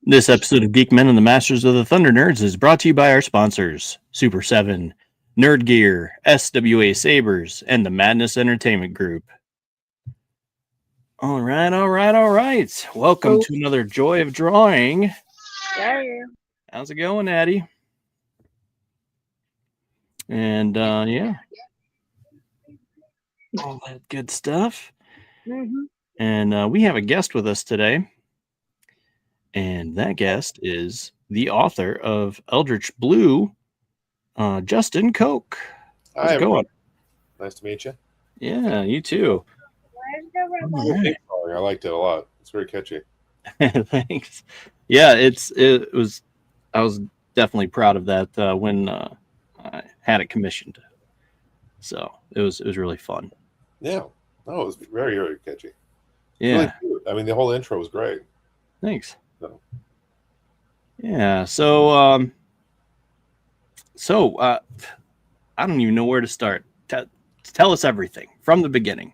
This episode of Geek-men and the Masters of the Thunder Nerds is brought to you by our sponsors, Super 7, Nerd Gear, SWA Sabers, and the Madness Entertainment Group. All right. Welcome to another Joy of Drawing. Yeah. How's it going, Addie? And yeah, all that good stuff. Mm-hmm. And we have a guest with us today. And that guest is the author of Eldritch Blue, Justin Koch. How's it going? Nice to meet you. Yeah, you too. Right. I liked it a lot. It's very catchy. Thanks. Yeah, it was. I was definitely proud of that when I had it commissioned. So it was really fun. Yeah. No, it was very, very catchy. Yeah. Really cute. I mean, the whole intro was great. Thanks. So. Yeah. So I don't even know where to start. Tell us everything from the beginning.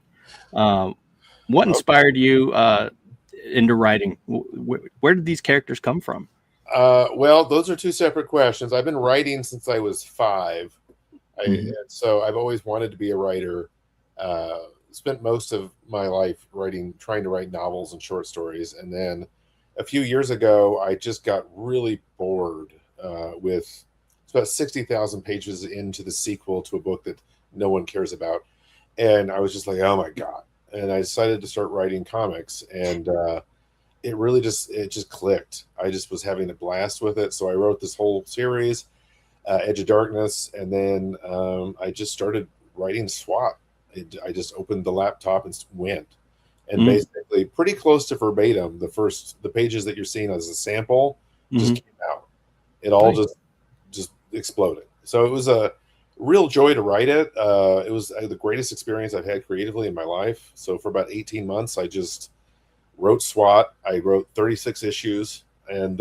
What inspired you into writing? Where did these characters come from? Well, those are two separate questions. I've been writing since I was 5. So I've always wanted to be a writer. Spent most of my life trying to write novels and short stories. And then a few years ago, I just got really bored with it's about 60,000 pages into the sequel to a book that no one cares about. And I was just like, oh my God. And I decided to start writing comics, and it just clicked. I just was having a blast with it. So I wrote this whole series, Edge of Darkness, and then I just started writing SWAT. I just opened the laptop and went. And basically pretty close to verbatim, the pages that you're seeing as a sample just came out. It all just exploded. So it was a real joy to write it. It was the greatest experience I've had creatively in my life. So for about 18 months, I just wrote SWAT. I wrote 36 issues, and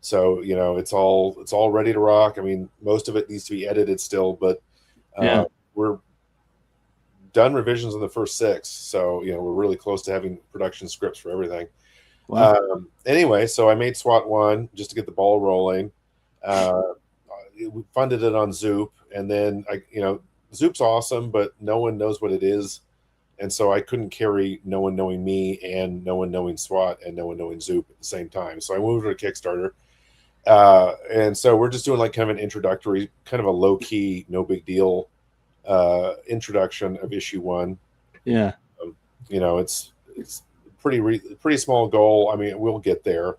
so it's all ready to rock. I mean, most of it needs to be edited still, but we're done revisions on the first 6. So we're really close to having production scripts for everything. Wow. Anyway, so I made SWAT 1 just to get the ball rolling. We funded it on Zoop, and then Zoop's awesome, but no one knows what it is, and so I couldn't carry no one knowing me and no one knowing SWAT and no one knowing Zoop at the same time. So I moved to Kickstarter, and so we're just doing like kind of an introductory, kind of a low key, no big deal introduction of issue 1. Yeah, it's pretty small goal. I mean, we'll get there.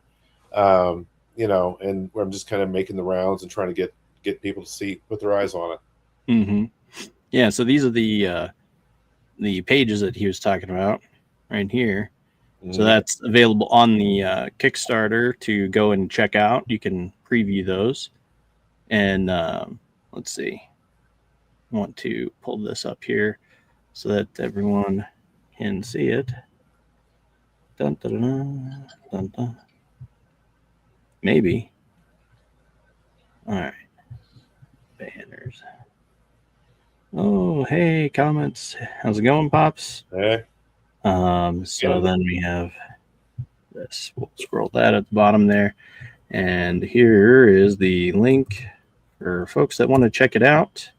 And I'm just kind of making the rounds and trying to get people to put their eyes on it. Yeah, so these are the pages that he was talking about right here. So that's available on the Kickstarter to go and check out. You can preview those. And let's see. I want to pull this up here so that everyone can see it. Dun, dun, dun, dun, dun. Maybe. All right. Banners. Oh, hey, comments. How's it going, Pops? Hey. So then we have this. We'll scroll that at the bottom there. And here is the link for folks that want to check it out.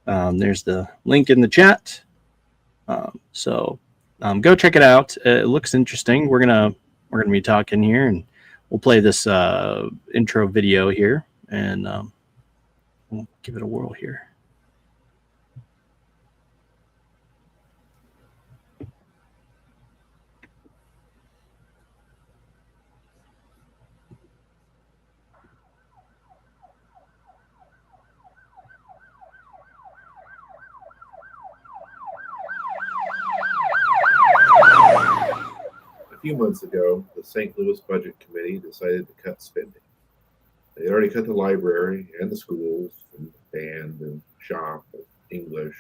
There's the link in the chat. So go check it out. It looks interesting. We're gonna be talking here, and we'll play this intro video here, and we'll give it a whirl here. A few months ago, the St. Louis Budget Committee decided to cut spending. They had already cut the library and the schools and band and shop, English,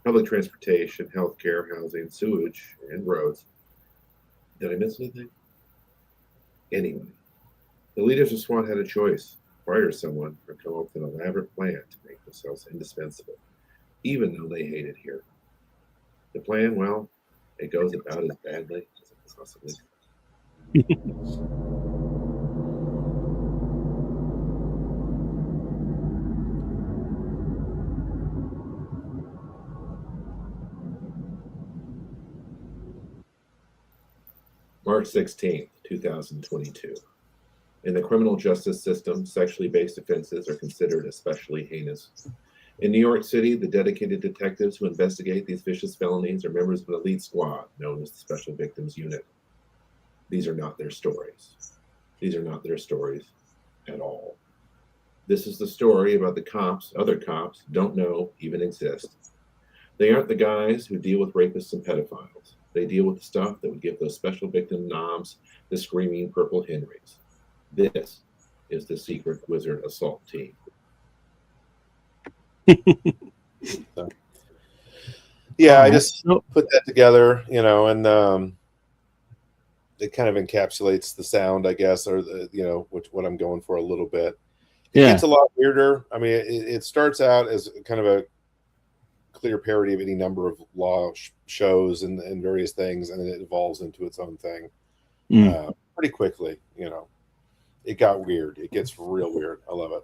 public transportation, healthcare, housing, sewage, and roads. Did I miss anything? Anyway, the leaders of SWAT had a choice: fire someone or come up with an elaborate plan to make themselves indispensable, even though they hate it here. The plan, well, it goes about as badly as it possibly can. March 16th, 2022. In the criminal justice system, sexually based offenses are considered especially heinous. In New York City, the dedicated detectives who investigate these vicious felonies are members of an elite squad known as the Special Victims Unit. These are not their stories. These are not their stories at all. This is the story about the cops other cops don't know even exist. They aren't the guys who deal with rapists and pedophiles. They deal with the stuff that would give those special victim knobs the screaming purple Henrys. This is the Secret Wizard Assault Team. Yeah, I just put that together, you know, and it kind of encapsulates the sound, I guess, or the, you know, what I'm going for a little bit. It gets a lot weirder. I mean, it starts out as kind of a clear parody of any number of law shows and various things, and then it evolves into its own thing pretty quickly. You know, it got weird. It gets real weird. I love it.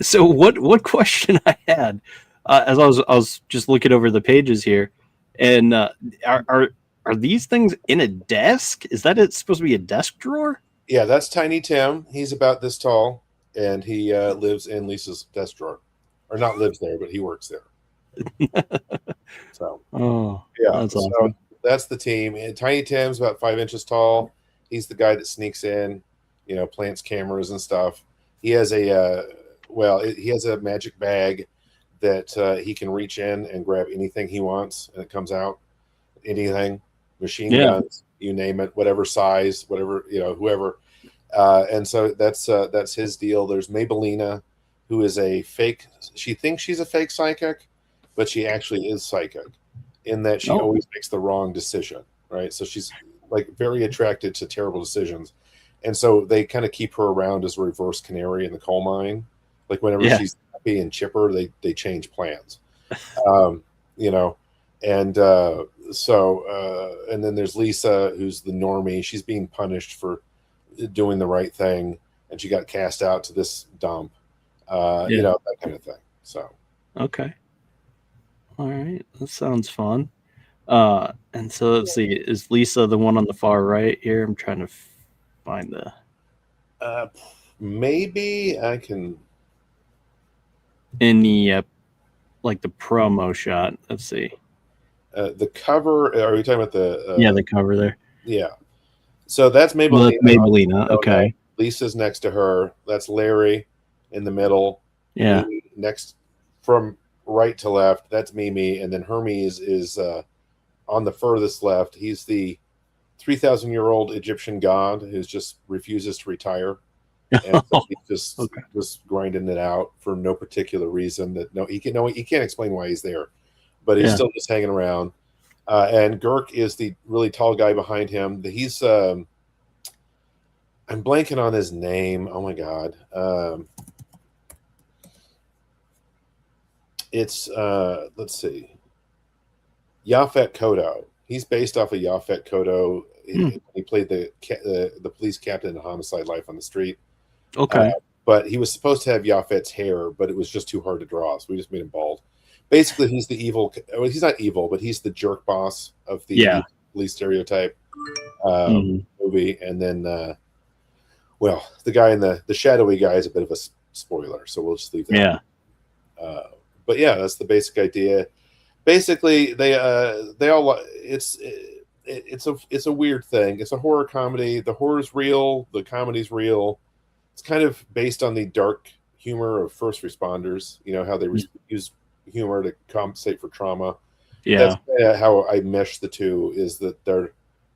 So what question I had as I was just looking over the pages here, and are these things in a desk? Is that it's supposed to be a desk drawer? Yeah, that's Tiny Tim. He's about this tall, and he lives in Lisa's desk drawer, or not lives there, but he works there. So, yeah, that's awesome. So that's the team. And Tiny Tim's about 5 inches tall. He's the guy that sneaks in, you know, plants cameras and stuff. He has he has a magic bag that he can reach in and grab anything he wants, and it comes out. Anything, machine guns, you name it, whatever size, whatever, you know, whoever. And so that's his deal. There's Mabelina, who is a fake. She thinks she's a fake psychic, but she actually is psychic in that she always makes the wrong decision, right? So she's like very attracted to terrible decisions. And so they kind of keep her around as a reverse canary in the coal mine. Like whenever she's happy and chipper, they change plans, you know. And and then there's Lisa, who's the normie. She's being punished for doing the right thing, and she got cast out to this dump, you know, that kind of thing. So okay, all right, that sounds fun. And so let's see, is Lisa the one on the far right here? I'm trying to find the maybe I can in the like the promo shot. Let's see. The cover. Are you talking about the? The cover there. Yeah. So that's Mabelina. Well, that's Mabelina. Okay. Lisa's next to her. That's Larry in the middle. Yeah. Mimi next from right to left. That's Mimi, and then Hermes is on the furthest left. He's the 3,000-year-old Egyptian god who just refuses to retire, and so he's just grinding it out for no particular reason. He can't explain why he's there. But he's still just hanging around. And Girk is the really tall guy behind him. He's I'm blanking on his name. Oh my god. It's let's see. Yaphet Kotto. He's based off of Yaphet Kotto. He played the police captain in Homicide: Life on the Street. Okay. But he was supposed to have Yaphet's hair, but it was just too hard to draw, so we just made him bald. Basically, he's the evil. Well, he's not evil, but he's the jerk boss of the police stereotype movie. And then, well, the guy in the shadowy guy is a bit of a spoiler, so we'll just leave that. Yeah. But yeah, that's the basic idea. Basically, they all it's a weird thing. It's a horror comedy. The horror's real. The comedy's real. It's kind of based on the dark humor of first responders. You know how they use humor to compensate for trauma. Yeah, that's how I mesh the two, is that they're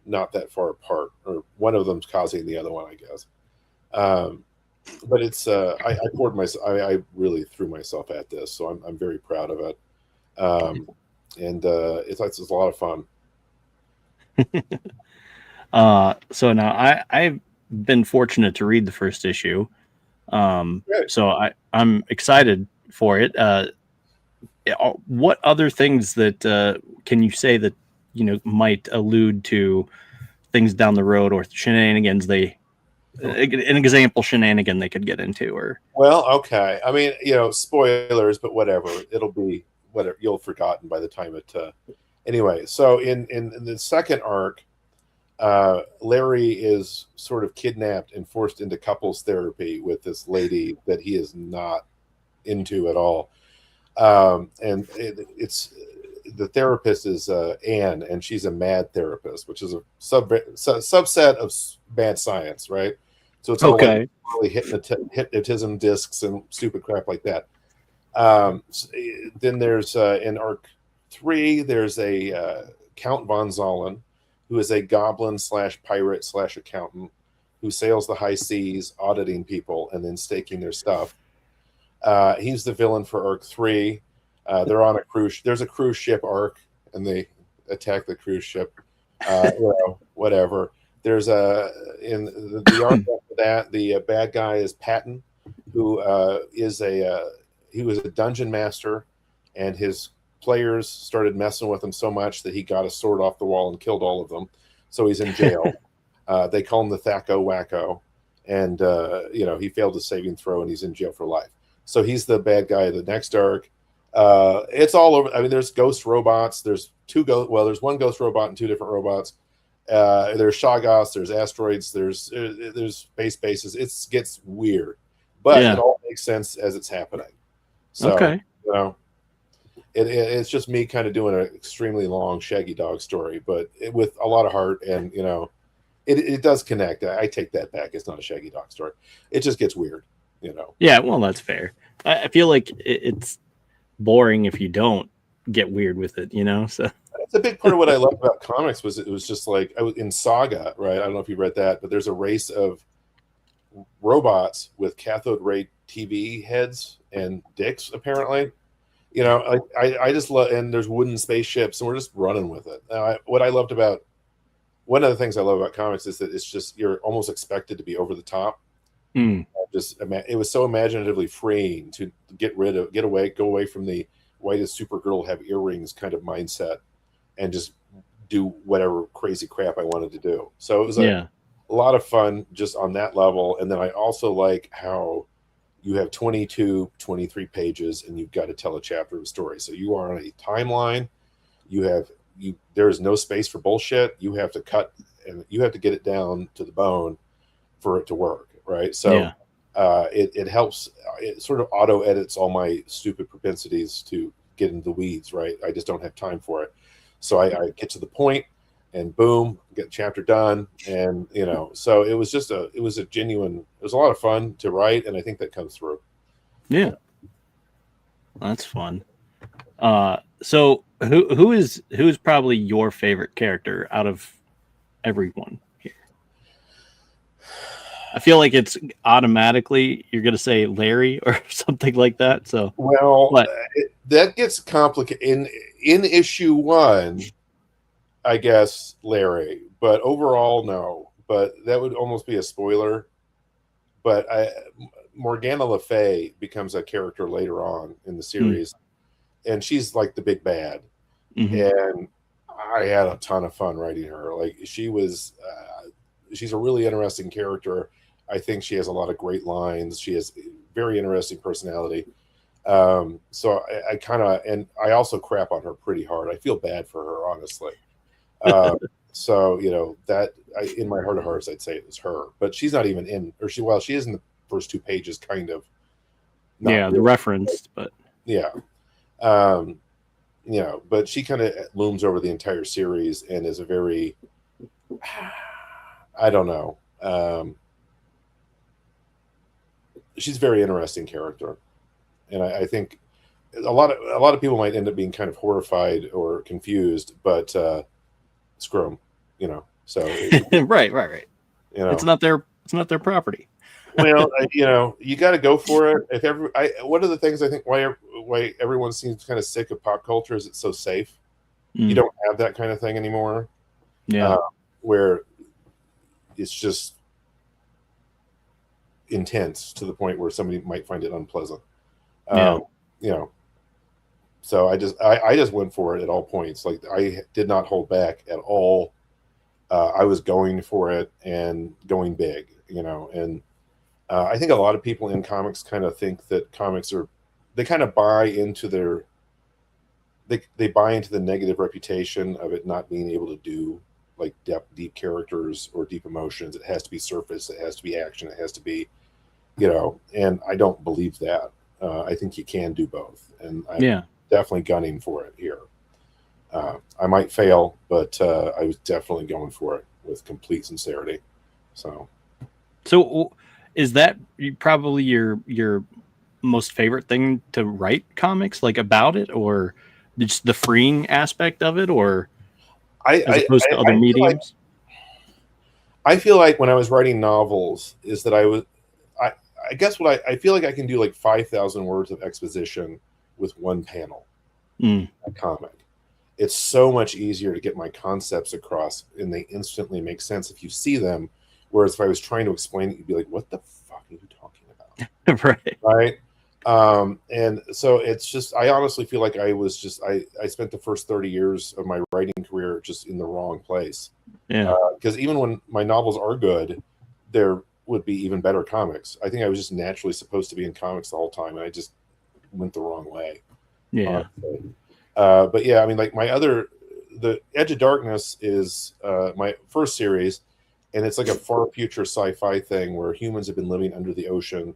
not that far apart, or one of them's causing the other one, I guess. But it's I poured myself. I really threw myself at this, so I'm very proud of it. And it's a lot of fun. So now I've been fortunate to read the first issue, so I'm excited for it. What other things that can you say that might allude to things down the road or shenanigans an example shenanigan they could get into, or Well, okay. I mean, spoilers, but whatever. It'll be whatever. You'll have forgotten by the time it. Anyway, so in the second arc, Larry is sort of kidnapped and forced into couples therapy with this lady that he is not into at all. And it's the therapist is Anne, and she's a mad therapist, which is a subset of mad science, right? So it's all okay. like really hypnotism discs and stupid crap like that. Then there's in arc 3, there's a Count von Zollen, who is a goblin / pirate / accountant who sails the high seas, auditing people and then staking their stuff. He's the villain for arc 3. They're on a cruise. There's a cruise ship arc, and they attack the cruise ship. Whatever. There's in the arc after that, the bad guy is Patton, who he was a dungeon master, and his players started messing with him so much that he got a sword off the wall and killed all of them. So he's in jail. They call him the Thacko Wacko, and he failed his saving throw, and he's in jail for life. So he's the bad guy of the next arc. It's all over. I mean, there's ghost robots. There's there's one ghost robot and 2 different robots. There's Shoggoths. There's asteroids. There's space bases. It gets weird, but it all makes sense as it's happening. So, okay. It's just me kind of doing an extremely long Shaggy Dog story, but with a lot of heart, and it does connect. I take that back. It's not a Shaggy Dog story. It just gets weird, Yeah, well, that's fair. I feel like it's boring if you don't get weird with it, So that's a big part of what I love about comics. Was it was just like I was in Saga, right? I don't know if you read that, but there's a race of robots with cathode ray TV heads and dicks, apparently. I just love, and there's wooden spaceships, and we're just running with it. One of the things I love about comics is that it's just, you're almost expected to be over the top. It was so imaginatively freeing to go away from the why does Supergirl have earrings kind of mindset, and just do whatever crazy crap I wanted to do. So it was a lot of fun just on that level. And then I also like how you have 22, 23 pages, and you've got to tell a chapter of a story. So you are on a timeline. There is no space for bullshit. You have to cut, and you have to get it down to the bone for it to work, right? So it helps. It sort of auto edits all my stupid propensities to get into the weeds, right? I just don't have time for it. So I get to the point, and boom, get the chapter done. And so it was just it was a lot of fun to write, and I think that comes through. Yeah, that's fun. So who is probably your favorite character out of everyone here? I feel like it's automatically you're going to say Larry or something like that. So that gets complicated in issue 1. I guess Larry, but overall, no. But that would almost be a spoiler. But Morgana Le Fay becomes a character later on in the series, and she's like the big bad. And I had a ton of fun writing her. Like she's a really interesting character. I think she has a lot of great lines. She has a very interesting personality. So I also crap on her pretty hard. I feel bad for her, honestly. So in my heart of hearts, I'd say it was her, but she's not even in, she is in the first 2 pages, kind of. The reference, but but she kind of looms over the entire series and is a very, I don't know. She's a very interesting character, and I think a lot of people might end up being kind of horrified or confused, but screw them, So right. It's not their property. Well, you got to go for it. One of the things I think why everyone seems kind of sick of pop culture is it's so safe. You don't have that kind of thing anymore. Where it's just intense to the point where somebody might find it unpleasant. So I just went for it at all points. Like I did not hold back at all. I was going for it and going big, and I think a lot of people in comics kind of think that they kind of buy into they buy into the negative reputation of it not being able to do like deep characters or deep emotions. It has to be surface, it has to be action, it has to be, and I don't believe that. I think you can do both, and I'm definitely gunning for it here. I might fail, but I was definitely going for it with complete sincerity. So is that probably your most favorite thing to write comics, like about it, or just the freeing aspect of it, or as opposed to other mediums? I feel like when I was writing novels is that I guess what I feel like I can do like 5,000 words of exposition with one panel. A comic. It's so much easier to get my concepts across, and they instantly make sense if you see them. Whereas if I was trying to explain it, you'd be like, "What the fuck are you talking about?" Right. And so it's just, I honestly feel like I spent the first 30 years of my writing career just in the wrong place. Yeah. Because even when my novels are good, there would be even better comics. I think I was just naturally supposed to be in comics the whole time, and I just went the wrong way. Yeah. But yeah, I mean, like the Edge of Darkness is my first series, and it's like a far future sci-fi thing where humans have been living under the ocean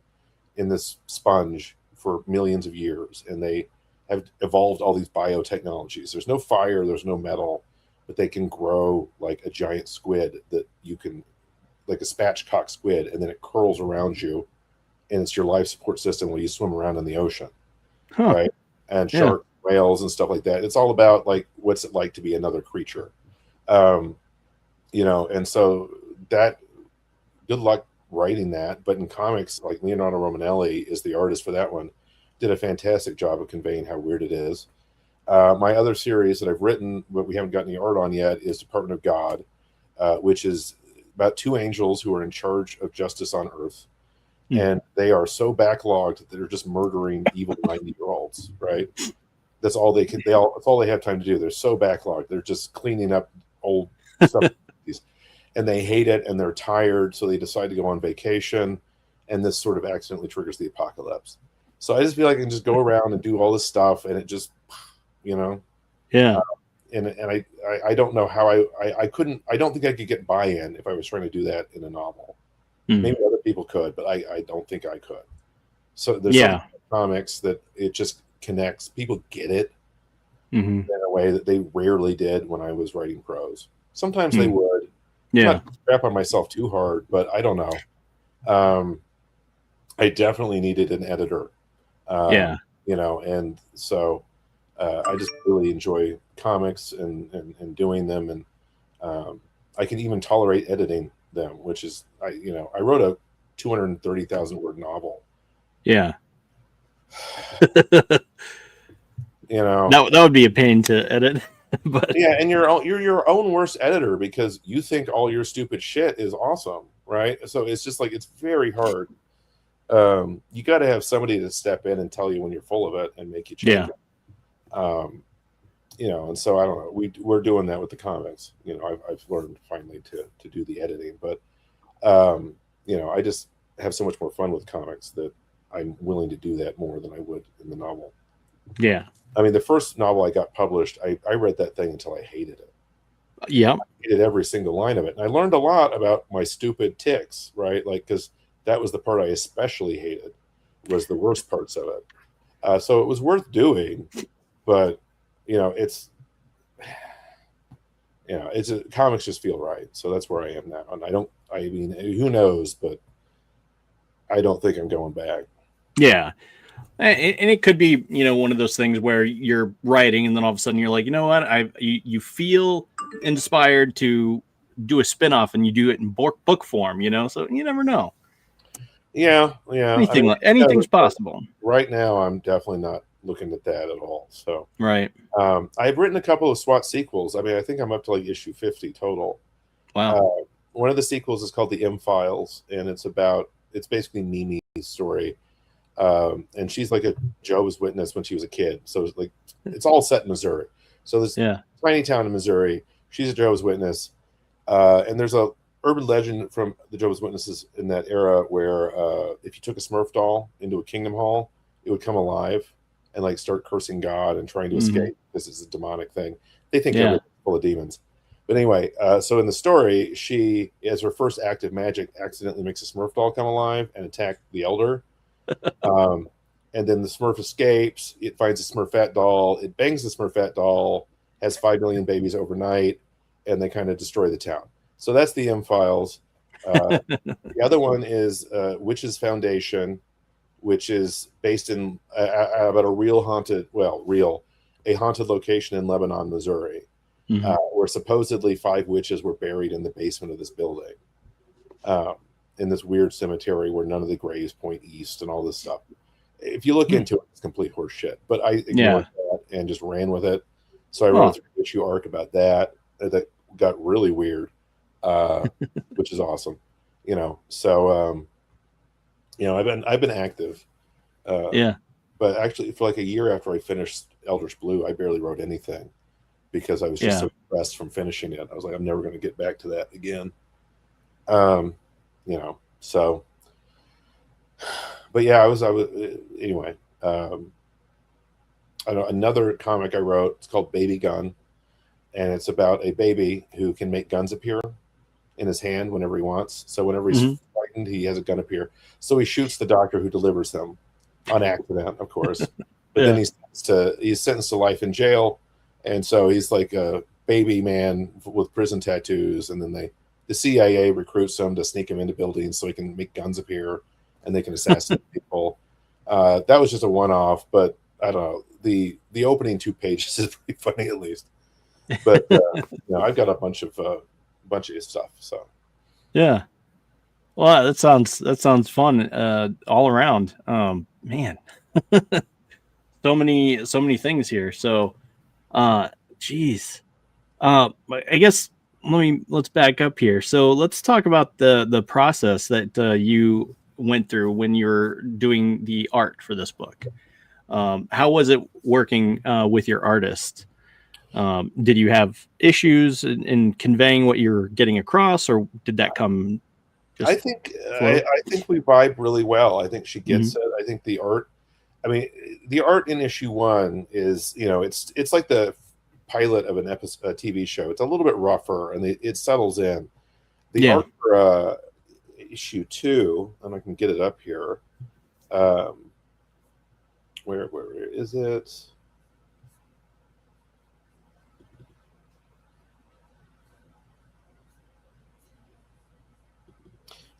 in this sponge for millions of years, and they have evolved all these biotechnologies. There's no fire, there's no metal, but they can grow like a giant squid that you can, like a spatchcock squid, and then it curls around you, and it's your life support system when you swim around in the ocean, right? And sharks, whales, and stuff like that. It's all about like what's it like to be another creature, and so that, good luck writing that. But in comics, like Leonardo Romanelli is the artist for that one, did a fantastic job of conveying how weird it is. My other series that I've written, but we haven't got any art on yet, is Department of God, which is about two angels who are in charge of justice on Earth. And they are so backlogged that they're just murdering evil 90-year-olds, right? That's all they can. That's all they have time to do. They're so backlogged. They're just cleaning up old stuff, and they hate it, and they're tired, so they decide to go on vacation, and this sort of accidentally triggers the apocalypse. So I just feel like I can just go around and do all this stuff, and it just, and I don't know how I couldn't. I don't think I could get buy-in if I was trying to do that in a novel. Maybe other people could, but I don't think I could. So there's some comics that it just connects. People get it in a way that they rarely did when I was writing prose. Sometimes they would. Not crap on myself too hard, but I don't know. I definitely needed an editor. And so I just really enjoy comics and doing them, and I can even tolerate editing them, which is I wrote a 230,000 word novel. That would be a pain to edit. But and you're your own worst editor because you think all your stupid shit is awesome, right? So it's just like, it's very hard. You got to have somebody to step in and tell you when you're full of it and make you change it. And so I don't know. We're doing that with the comics. I've learned finally to do the editing, but I just have so much more fun with comics that I'm willing to do that more than I would in the novel. Yeah. I mean, the first novel I got published, I read that thing until I hated it. Yeah. I hated every single line of it. And I learned a lot about my stupid tics, right? Like, because that was the part I especially hated, was the worst parts of it. So it was worth doing, but comics just feel right. So that's where I am now. And who knows, but I don't think I'm going back. Yeah. And it could be, one of those things where you're writing and then all of a sudden you're like, you know what? You feel inspired to do a spinoff and you do it in book form, so you never know. Yeah. Anything's possible. Right now, I'm definitely not looking at that at all. So, right. I've written a couple of SWAT sequels. I mean, I think I'm up to like issue 50 total. Wow. One of the sequels is called The M-Files, and it's basically Mimi's story. And she's like a Jehovah's Witness when she was a kid. So it's all set in Missouri. So this tiny town in Missouri, she's a Jehovah's Witness. And there's a urban legend from the Jehovah's Witnesses in that era where if you took a Smurf doll into a kingdom hall, it would come alive and like start cursing God and trying to escape. This is a demonic thing. They think everything's full of demons. But anyway, so in the story, she, as her first act of magic, accidentally makes a Smurf doll come alive and attack the elder. And then the Smurf escapes. It finds a Smurfette doll. It bangs the Smurfette doll, has 5 million babies overnight, and they kind of destroy the town. So that's the M-Files. The other one is Witch's Foundation, which is based in about a haunted location in Lebanon, Missouri, where supposedly 5 witches were buried in the basement of this building, in this weird cemetery where none of the graves point east and all this stuff. If you look into it, it's complete horse shit. But I ignored that and just ran with it. So I wrote a 3-issue arc about that. That got really weird, which is awesome. So I've been active. But actually, for like a year after I finished Eldritch Blue, I barely wrote anything because I was just so depressed from finishing it. I was like, I'm never going to get back to that again. So. But yeah, I was anyway. I know another comic I wrote. It's called Baby Gun, and it's about a baby who can make guns appear in his hand whenever he wants. So whenever he's frightened, he has a gun appear. So he shoots the doctor who delivers them on accident, of course. But then he's sentenced to life in jail, and so he's like a baby man with prison tattoos. And then the CIA recruits him to sneak him into buildings so he can make guns appear. And they can assassinate people. That was just a one-off, but I don't know. The opening 2 pages is pretty funny, at least. But I've got a bunch of stuff. So yeah, well, that sounds fun all around. Man, so many things here. So, geez, I guess let's back up here. So let's talk about the process that you went through when you're doing the art for this book. How was it working with your artist? Did you have issues in conveying what you're getting across, or did that come? I think we vibe really well. I think she gets it. I think the art. I mean, the art in issue 1 is it's like the pilot of a TV show. It's a little bit rougher and it settles in. The art for issue 2, and I can get it up here. Where is it?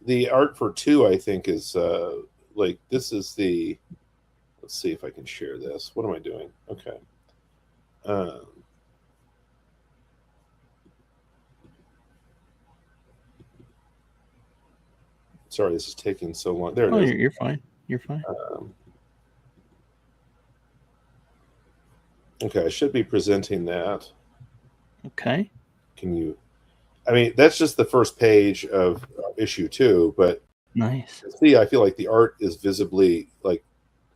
The art for 2, I think, is like this is the. Let's see if I can share this. What am I doing? Okay. Sorry, this is taking so long. There it is. You're fine. You're fine. Okay, I should be presenting that. Okay. Can you? I mean, that's just the first page of issue 2, but nice. See, I feel like the art is visibly like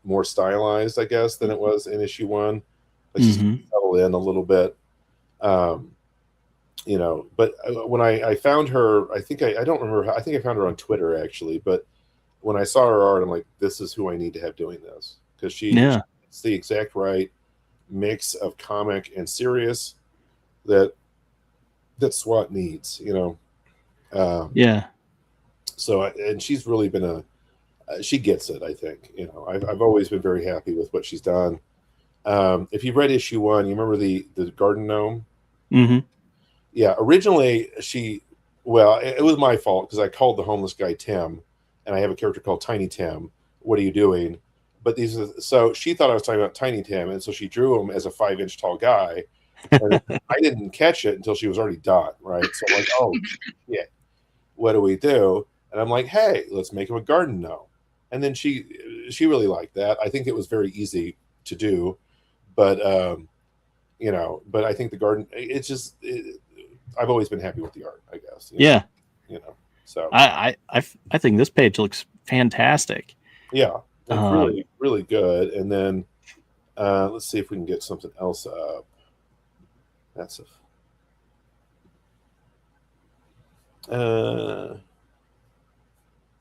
more stylized, I guess, than it was in issue 1. Like just settle in a little bit. But when I found her, I think I don't remember. I think I found her on Twitter actually. But when I saw her art, I'm like, this is who I need to have doing this, because it's the exact right mix of comic and serious that SWAT needs. So and she's really been she gets it. I think I've always been very happy with what she's done. If you've read issue 1, you remember the garden gnome. Yeah, originally it was my fault because I called the homeless guy Tim, and I have a character called Tiny Tim. What are you doing? But so she thought I was talking about Tiny Tim, and so she drew him as a 5-inch tall guy. And I didn't catch it until she was already done, right? So I'm like, oh, yeah, what do we do? And I'm like, hey, let's make him a garden gnome. And then she really liked that. I think it was very easy to do, but but I think the garden, it's just. I've always been happy with the art, I guess. So I think this page looks fantastic. Yeah, it's really, really good. And then let's see if we can get something else up. Oh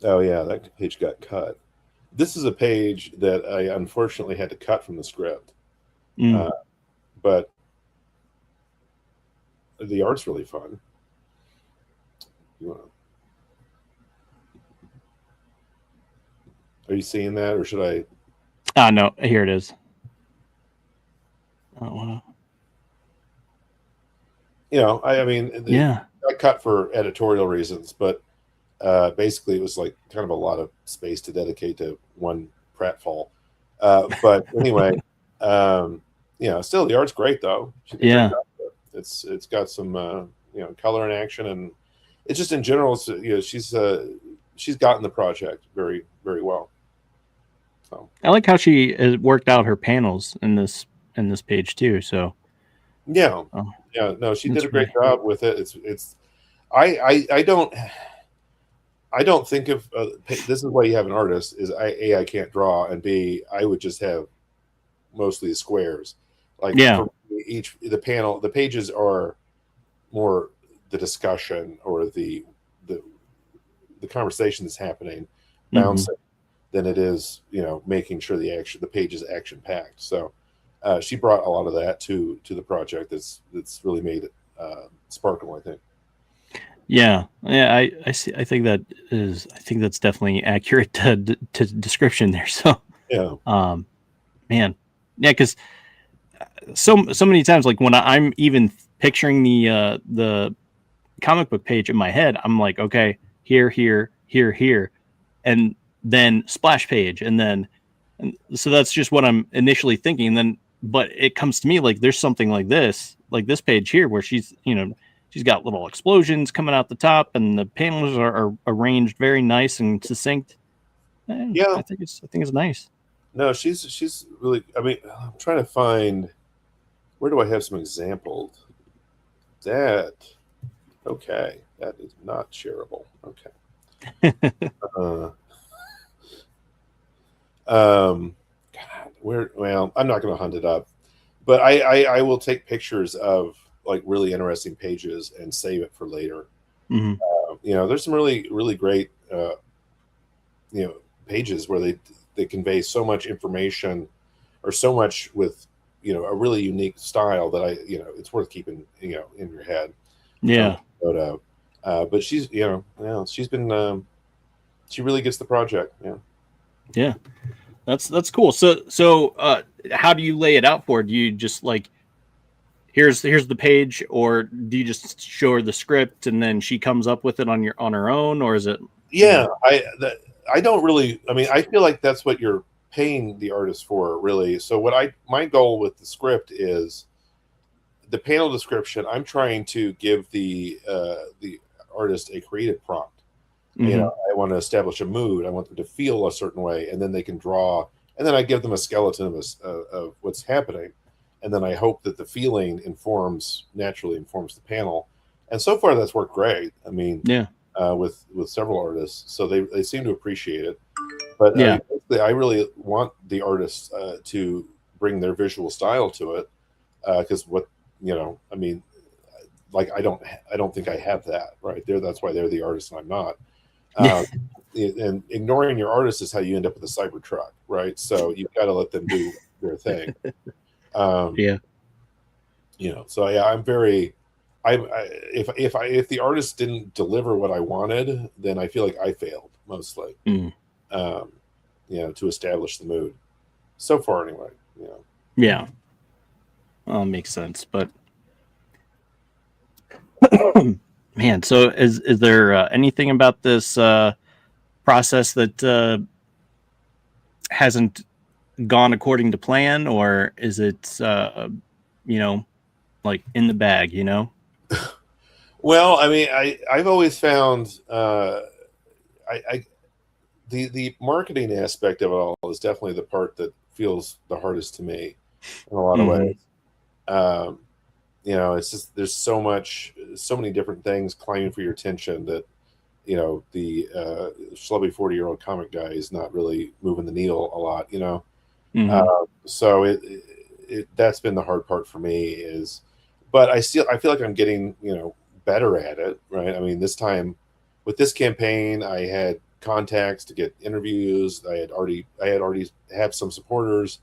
yeah, that page got cut. This is a page that I unfortunately had to cut from the script, but the art's really fun. You wanna... Are you seeing that, or should I? No, here it is. Oh, wow. You know, I mean, Yeah, I cut for editorial reasons, but basically it was like kind of a lot of space to dedicate to one pratfall. But anyway, you know, still the art's great though. She did a great job with it. It's got some you know, color and action, and it's just in general, it's, you know, she's gotten the project very, very well. So I like how she has worked out her panels in this page too. So yeah, yeah, no, she did a great job with it. It's I don't think of this is why you have an artist is I can't draw, and B, I would just have mostly squares. Like for each the pages are more the discussion or the conversation that's happening bouncing than it is, you know, making sure the page is action packed. So she brought a lot of that to the project. That's really made it sparkle, I think. Yeah, I see. I think that's definitely accurate to description there. So yeah, man, yeah, because so many times, like when I'm even picturing the comic book page in my head, I'm like, okay, here, and then splash page, and so that's just what I'm initially thinking. And then, but it comes to me like there's something like this page here where she's, you know, she's got little explosions coming out the top, and the panels are arranged very nice and succinct. Yeah, I think it's nice. No, she's really. I mean, I'm trying to find where do I have some examples. That okay, that is not shareable. Okay. God, where? Well, I'm not going to hunt it up, but I will take pictures of like really interesting pages and save it for later. You know, there's some really great you know, pages where they convey so much information or so much with, you know, a really unique style that you know, it's worth keeping, you know, in your head. Yeah. But she's, you know, she's been she really gets the project. Yeah, that's cool. So how do you lay it out for her? Do you just like here's the page, or do you just show her the script and then she comes up with it on her own, or is it? Yeah, I don't really. I mean, I feel like that's what you're paying the artist for, really. So my goal with the script is the panel description. I'm trying to give the artist a creative prompt. You know, I want to establish a mood. I want them to feel a certain way, and then they can draw. And then I give them a skeleton of what's happening, and then I hope that the feeling naturally informs the panel. And so far, that's worked great. I mean, with several artists, so they seem to appreciate it. But I really want the artists to bring their visual style to it, because you know, I mean, like I don't think I have that right there. That's why they're the artist and I'm not. And ignoring your artist is how you end up with a Cybertruck, right? So you've got to let them do their thing. You know, so yeah, I'm very. If the artist didn't deliver what I wanted, then I feel like I failed mostly. You know, to establish the mood. So far, anyway. You know. Yeah. Well, makes sense, but man, so is there anything about this process that hasn't gone according to plan, or is it you know, like in the bag, you know? Well, I mean, I've always found the marketing aspect of it all is definitely the part that feels the hardest to me in a lot of ways. You know, it's just there's so many different things claiming for your attention that, you know, the schlubby 40-year-old comic guy is not really moving the needle a lot, you know. So that's been the hard part for me but I feel like I'm getting, you know, better at it, right? I mean, this time with this campaign, I had contacts to get interviews. I had already have some supporters,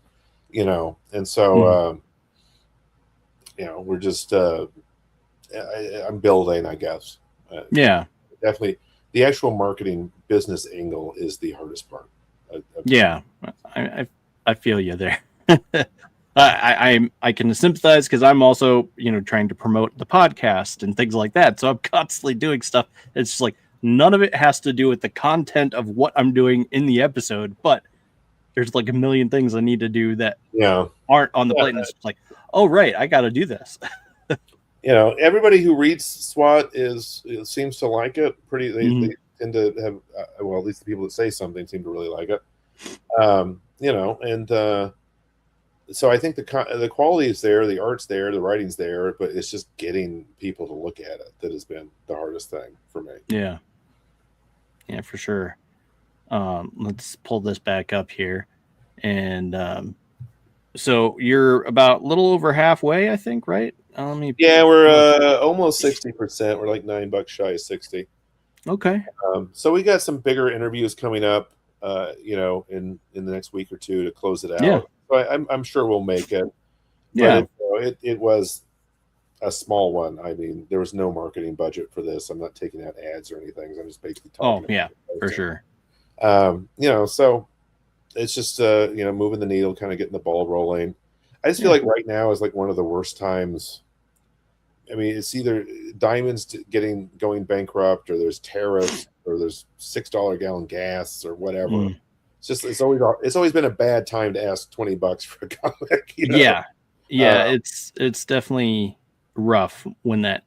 and so we're just I'm building, I guess. Yeah. Definitely, the actual marketing business angle is the hardest part. Yeah, I feel you there. I can sympathize because I'm also trying to promote the podcast and things like that. So I'm constantly doing stuff. It's just like none of it has to do with the content of what I'm doing in the episode, but there's like a million things I need to do that aren't on the plate. And it's like, oh right, I got to do this. Everybody who reads SWAT seems to like it. They tend to have well, at least the people that say something seem to really like it. So I think the quality is there, the art's there, the writing's there, but it's just getting people to look at it that has been the hardest thing for me. Yeah, for sure. Let's pull this back up here, and so you're about a little over halfway, I think, right? We're almost 60%. We're like $9 shy of 60. Okay. So we got some bigger interviews coming up, in the next week or two to close it out. Yeah. So I'm sure we'll make it. Yeah. But it was a small one. I mean, there was no marketing budget for this. I'm not taking out ads or anything. I'm just basically talking. Oh yeah, for sure. So it's just moving the needle, kind of getting the ball rolling. I just feel like right now is like one of the worst times. I mean, it's either Diamond's going bankrupt, or there's tariffs, or there's $6 a gallon gas, or whatever. It's always been a bad time to ask $20 for a comic. Yeah, it's definitely rough when that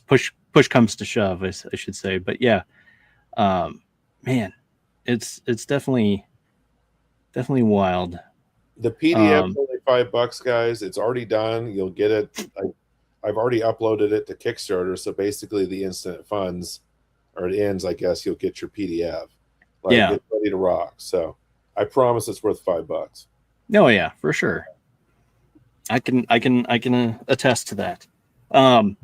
push comes to shove, I should say. But yeah, man, it's definitely wild. The PDF is only $5, guys. It's already done. You'll get it. I've already uploaded it to Kickstarter, so basically the instant it funds or it ends, I guess you'll get your PDF. It's ready to rock. So I promise it's worth $5. Oh yeah, for sure. I can attest to that. And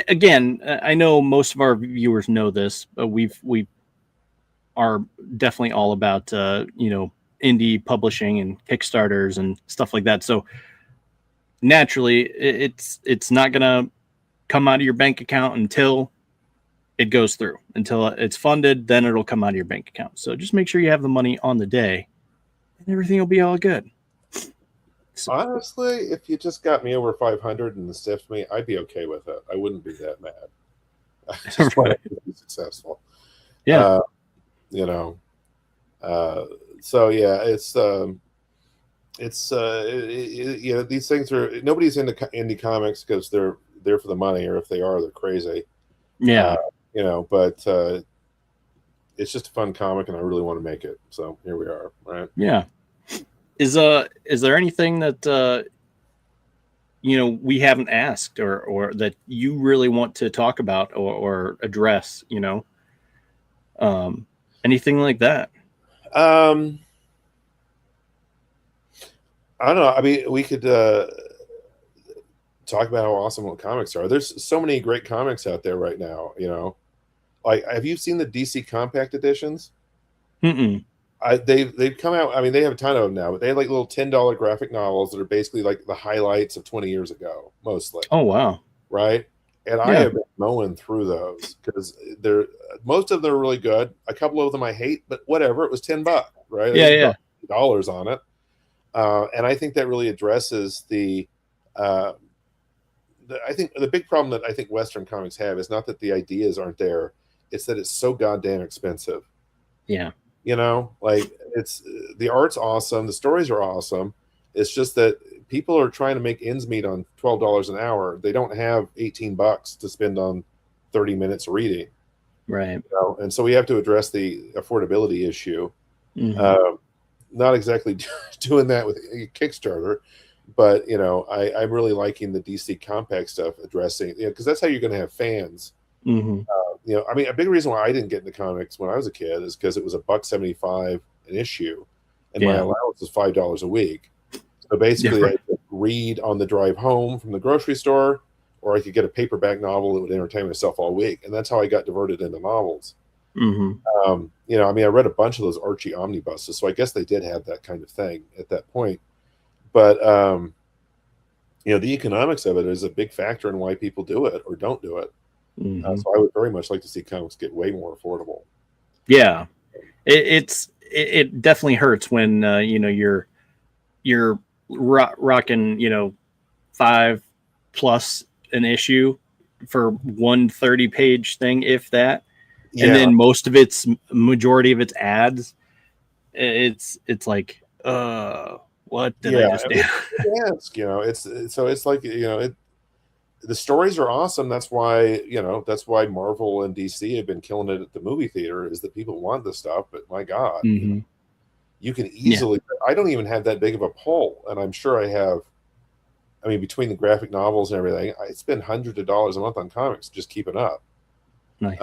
again, I know most of our viewers know this, but we are definitely all about indie publishing and Kickstarters and stuff like that. So naturally, it's not gonna come out of your bank account until it goes through, until it's funded. Then it'll come out of your bank account. So just make sure you have the money on the day, and everything will be all good. So, honestly, if you just got me over 500 and stiffed me, I'd be okay with it. I wouldn't be that mad. I just want to be successful. Yeah. So yeah, these things are, nobody's into indie comics because they're there for the money, or if they are, they're crazy. Yeah. But it's just a fun comic, and I really want to make it. So here we are, right? Yeah. Is there anything that we haven't asked, or that you really want to talk about or address? Anything like that? I don't know. I mean, we could talk about how awesome comics are. There's so many great comics out there right now. Like, have you seen the DC Compact editions? Mm-mm. They've come out. I mean, they have a ton of them now, but they have like little $10 graphic novels that are basically like the highlights of 20 years ago, mostly. Oh wow! Right, and I have been mowing through those because most of them are really good. A couple of them I hate, but whatever. It was $10, right? Yeah. Dollars on it, and I think that really addresses I think the big problem that I think Western comics have is not that the ideas aren't there; it's that it's so goddamn expensive. Yeah. It's the art's awesome, the stories are awesome. It's just that people are trying to make ends meet on $12 an hour. They don't have $18 to spend on 30 minutes of reading. Right. And so we have to address the affordability issue. Mm-hmm. Not exactly doing that with Kickstarter, but I'm really liking the DC Compact stuff addressing, because that's how you're going to have fans. Mm-hmm. I mean, a big reason why I didn't get into comics when I was a kid is because it was $1.75 an issue, and my allowance was $5 a week. So basically, I could read on the drive home from the grocery store, or I could get a paperback novel that would entertain myself all week. And that's how I got diverted into novels. You know, I mean, I read a bunch of those Archie omnibuses, so I guess they did have that kind of thing at that point. But you know, the economics of it is a big factor in why people do it or don't do it. So I would very much like to see comics get way more affordable. Yeah, it definitely hurts when you know, you're rocking, you know, 5+ an issue for one 30-page thing, if that. Yeah. And then most of its majority of its ads, it's like, what did I just do? Yes, you know, it's so it's like, you know, the stories are awesome. That's why, you know, that's why Marvel and DC have been killing it at the movie theater, is that people want this stuff. But my God, you know, you can easily. I don't even have that big of a pull, and I'm sure I have. I mean, between the graphic novels and everything, I spend hundreds of dollars a month on comics just keeping up. Nice.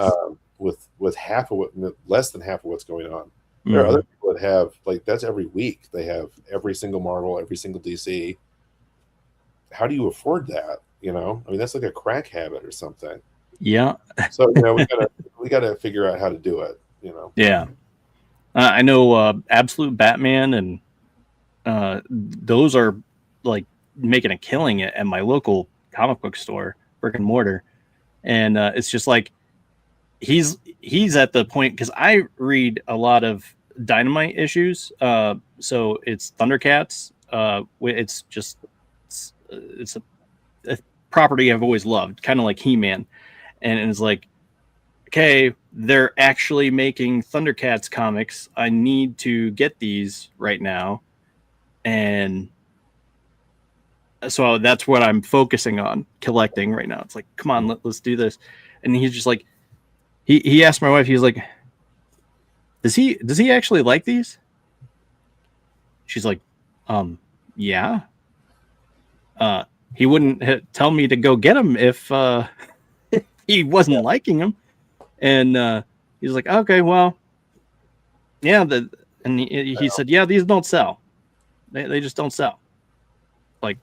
With half of what, less than half of what's going on. There are other people that have, like, that's every week. They have every single Marvel, every single DC. How do you afford that? You know, I mean, that's like a crack habit or something. Yeah. So, you know, we gotta figure out how to do it. You know. Yeah. I know Absolute Batman, and those are like making a killing at my local comic book store, brick and mortar, and it's just like he's at the point, because I read a lot of Dynamite issues, so it's Thundercats. It's just it's a property I've always loved, kind of like He-Man, and it's like, okay, they're actually making Thundercats comics. I need to get these right now. And so that's what I'm focusing on collecting right now. It's like, come on, let's do this. And he's just like, he asked my wife, he's like, does he actually like these? She's like, yeah. He wouldn't tell me to go get them if he wasn't liking them. And he's like, okay, well, yeah. And he said, yeah, these don't sell. They just don't sell. Like,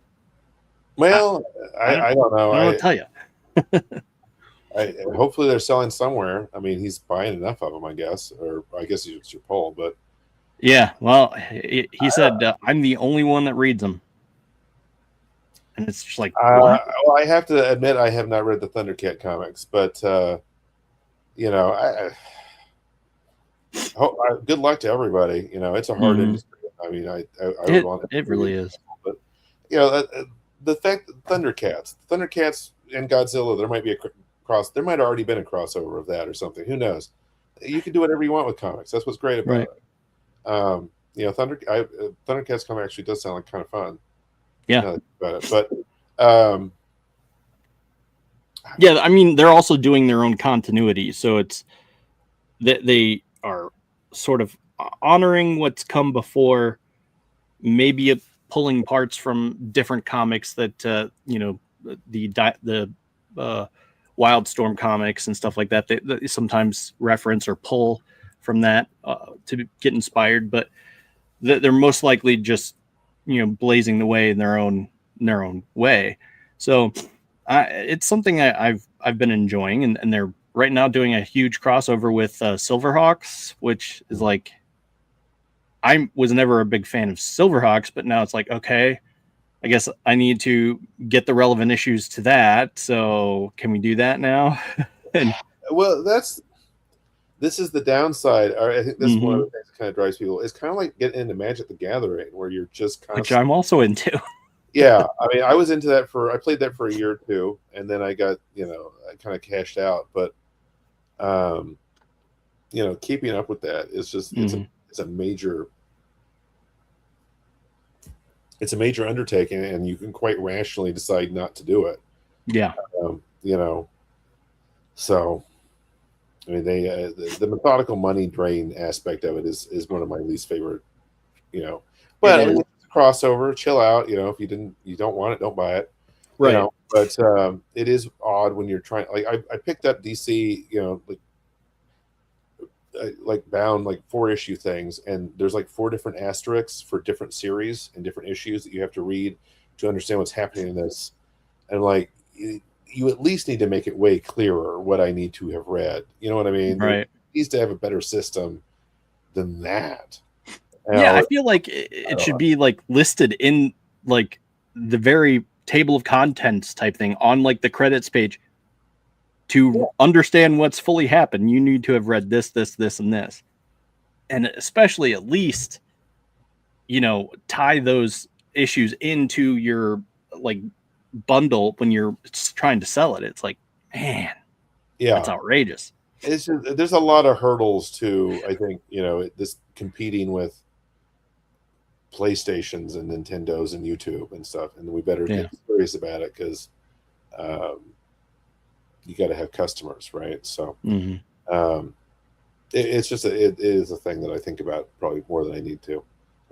well, I don't know. I don't know what to tell you. Hopefully they're selling somewhere. I mean, he's buying enough of them, I guess, or I guess it's your poll, but yeah. Well, he said, I'm the only one that reads them. And it's just like, what? Well, I have to admit, I have not read the Thundercat comics, but you know, good luck to everybody. You know, it's a hard industry. I mean, I would want it really is. But you know, the fact that Thundercats and Godzilla, there might be there might have already been a crossover of that or something. Who knows? You can do whatever you want with comics. That's what's great about it. You know, Thundercats comic actually does sound like kind of fun. Yeah. About it. But yeah, I mean, they're also doing their own continuity, so it's that they are sort of honoring what's come before, maybe pulling parts from different comics that you know, the Wildstorm comics and stuff like that. They sometimes reference or pull from that to get inspired, but they're most likely just, you know, blazing the way in their own way. So it's something I've been enjoying, and they're right now doing a huge crossover with Silverhawks, which is like, I was never a big fan of Silverhawks, but now it's like, okay, I guess I need to get the relevant issues to that. So can we do that now? Well, this is the downside. I think this is one of the things that kind of drives people. It's kind of like getting into Magic the Gathering, where you're just constantly, which I'm also into. Yeah, I mean, I was into that I played that for a year or two, and then I got, you know, I kind of cashed out. But, you know, keeping up with that is just it's a major undertaking, and you can quite rationally decide not to do it. Yeah, you know, so I mean, the methodical money drain aspect of it is one of my least favorite. You know, but I mean, it's a crossover. Chill out. You know, if you don't want it, don't buy it. Right. You know, but it is odd when you're trying. Like I picked up DC. You know, like bound like 4-issue things, and there's like 4 different asterisks for different series and different issues that you have to read to understand what's happening in this. And like, you you at least need to make it way clearer what I need to have read. You know what I mean? Right. It needs to have a better system than that. Yeah, I feel like it should be like listed in like the very table of contents type thing on like the credits page. To understand what's fully happened, you need to have read this, this, this, and this. And especially at least, tie those issues into your like bundle when you're trying to sell it. It's like, man, that's outrageous. It's just, there's a lot of hurdles to, I think, this competing with PlayStations and Nintendos and YouTube and stuff. And we better get serious about it because you got to have customers, right? So it's just it is a thing that I think about probably more than I need to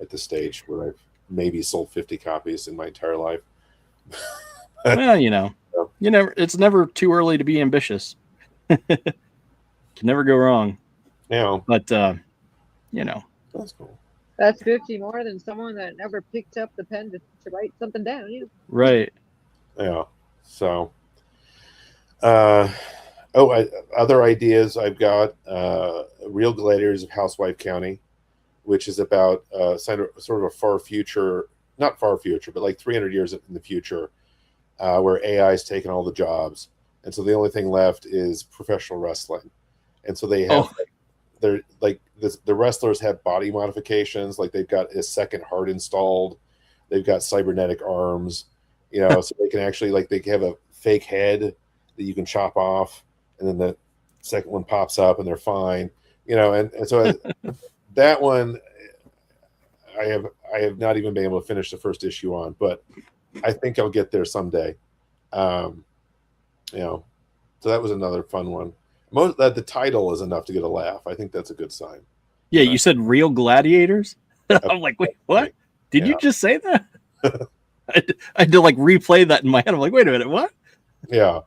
at this stage where I've maybe sold 50 copies in my entire life. Well, it's never too early to be ambitious. Can never go wrong. But that's cool. That's 50 more than someone that never picked up the pen to write something down. Right. Yeah. So other ideas I've got, Real Gladiators of Housewife County, which is about sort of a far future, not far future, but like 300 years in the future, where AI is taking all the jobs. And so the only thing left is professional wrestling. And so they have, the wrestlers have body modifications, like they've got a second heart installed. They've got cybernetic arms, so they can actually, like, they have a fake head that you can chop off, and then the second one pops up and they're fine, and so that one I have not even been able to finish the first issue on, but I think I'll get there someday. So that was another fun one. The title is enough to get a laugh. I think that's a good sign. Yeah, you said Real Gladiators? I'm like, wait, what? Did you just say that? I had to like replay that in my head. I'm like, wait a minute, what? Yeah.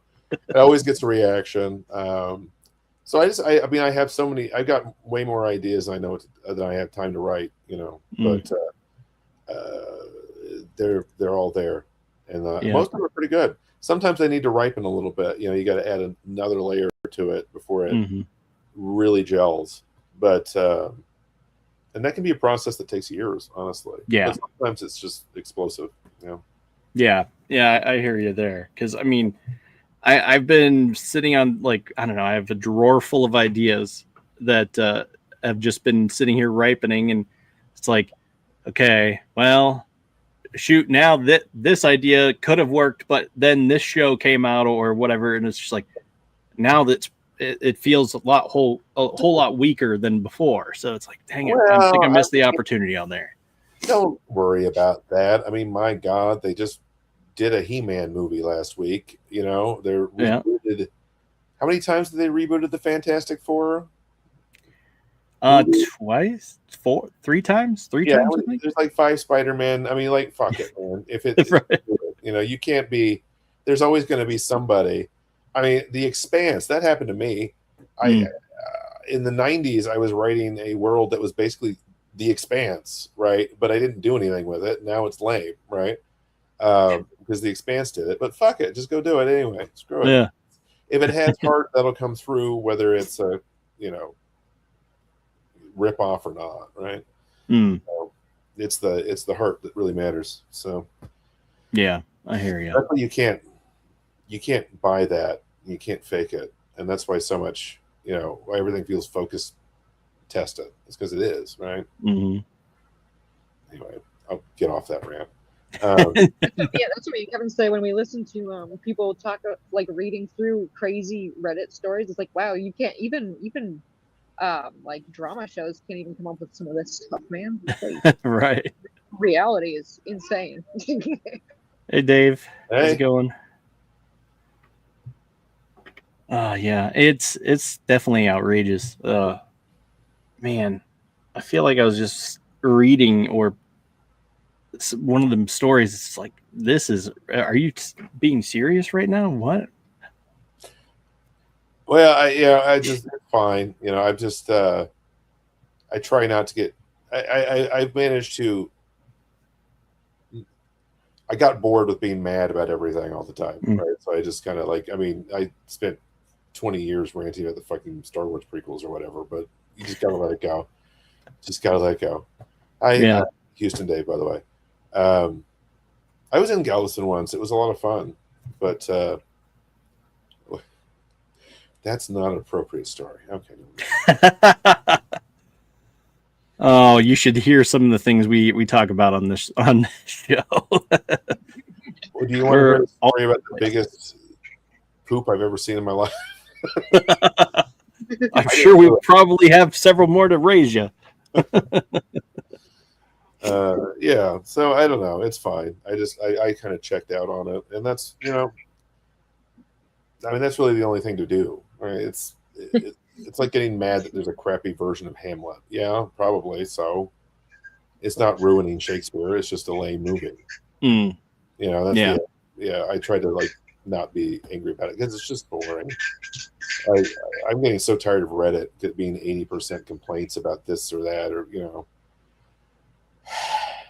It always gets a reaction. So I have so many. I've got way more ideas than I have time to write. But they're all there, and most of them are pretty good. Sometimes they need to ripen a little bit. You got to add another layer to it before it really gels. But and that can be a process that takes years, honestly. Yeah. But sometimes it's just explosive. Yeah, I hear you there. Because I mean, I've been sitting on, like, I don't know, I have a drawer full of ideas that have just been sitting here ripening, and it's like, okay, well, shoot, now that this idea could have worked, but then this show came out or whatever, and it's just like, now that it feels a whole lot weaker than before. So it's like, dang it, I think I missed the opportunity on there. Don't worry about that. I mean, my God, they just did a He-Man movie last week. They're rebooted. How many times did they rebooted the Fantastic Four? Twice, three times. There's like 5 Spider-Man. I mean, like, fuck it, man. If it's right. You can't be. There's always going to be somebody. I mean, The Expanse, that happened to me. In the 90s, I was writing a world that was basically The Expanse, right? But I didn't do anything with it. Now it's lame, right? Because The Expanse did it. But fuck it, just go do it anyway. Screw it. Yeah. If it has heart, that'll come through, whether it's a rip off or not, right? So it's the heart that really matters. So yeah, I hear you. That's why you can't buy that. You can't fake it, and that's why so much why everything feels focus tested. It's because it is, right? Anyway, I'll get off that rant. Yeah, that's what Kevin say when we listen to people talk, like, reading through crazy Reddit stories. It's like, wow, you can't even like drama shows can't even come up with some of this stuff, man. Like, right. Reality is insane. Hey, Dave. Hey. How's it going? Yeah, it's definitely outrageous. Man, I feel like I was just reading or one of them stories. It's like, are you being serious right now? What? Well, I just fine. I've just I try not to get. I've managed to. I got bored with being mad about everything all the time, Mm. right? So I just kind of like, I mean, I spent 20 years ranting about the fucking Star Wars prequels or whatever, but you just gotta let it go. Just gotta let it go. Yeah. Houston Dave, by the way. I was in Galveston once. It was a lot of fun, but that's not an appropriate story. Okay. Oh, you should hear some of the things we talk about on this show. Well, do you want to hear a story about the biggest poop I've ever seen in my life? I'm sure we probably have several more to raise you. Yeah, so I don't know. It's fine. I kind of checked out on it, and that's, you know, I mean, that's really the only thing to do, right? It's like getting mad that there's a crappy version of Hamlet. Yeah, probably. So it's not ruining Shakespeare. It's just a lame movie. Mm. You know, that's Yeah. yeah. I tried to like not be angry about it because it's just boring. I'm getting so tired of Reddit being 80% complaints about this or that, or, you know.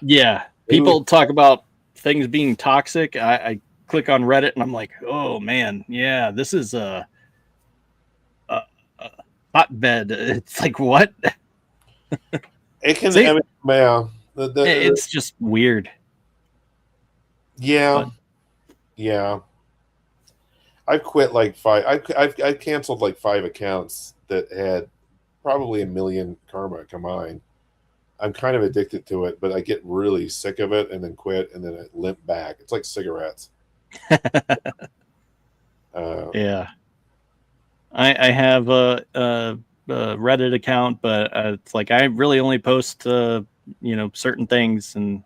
Yeah. People talk about things being toxic. I click on Reddit and I'm like, oh man, yeah, this is a hotbed. It's like, what? It can, See? I mean, yeah. It's just weird. Yeah. But- Yeah. I've quit like 5. I've canceled like 5 accounts that had probably 1 million karma combined. I'm kind of addicted to it, but I get really sick of it and then quit and then I limp back. It's like cigarettes. Yeah. I have a Reddit account, but it's like I really only post you know, certain things, and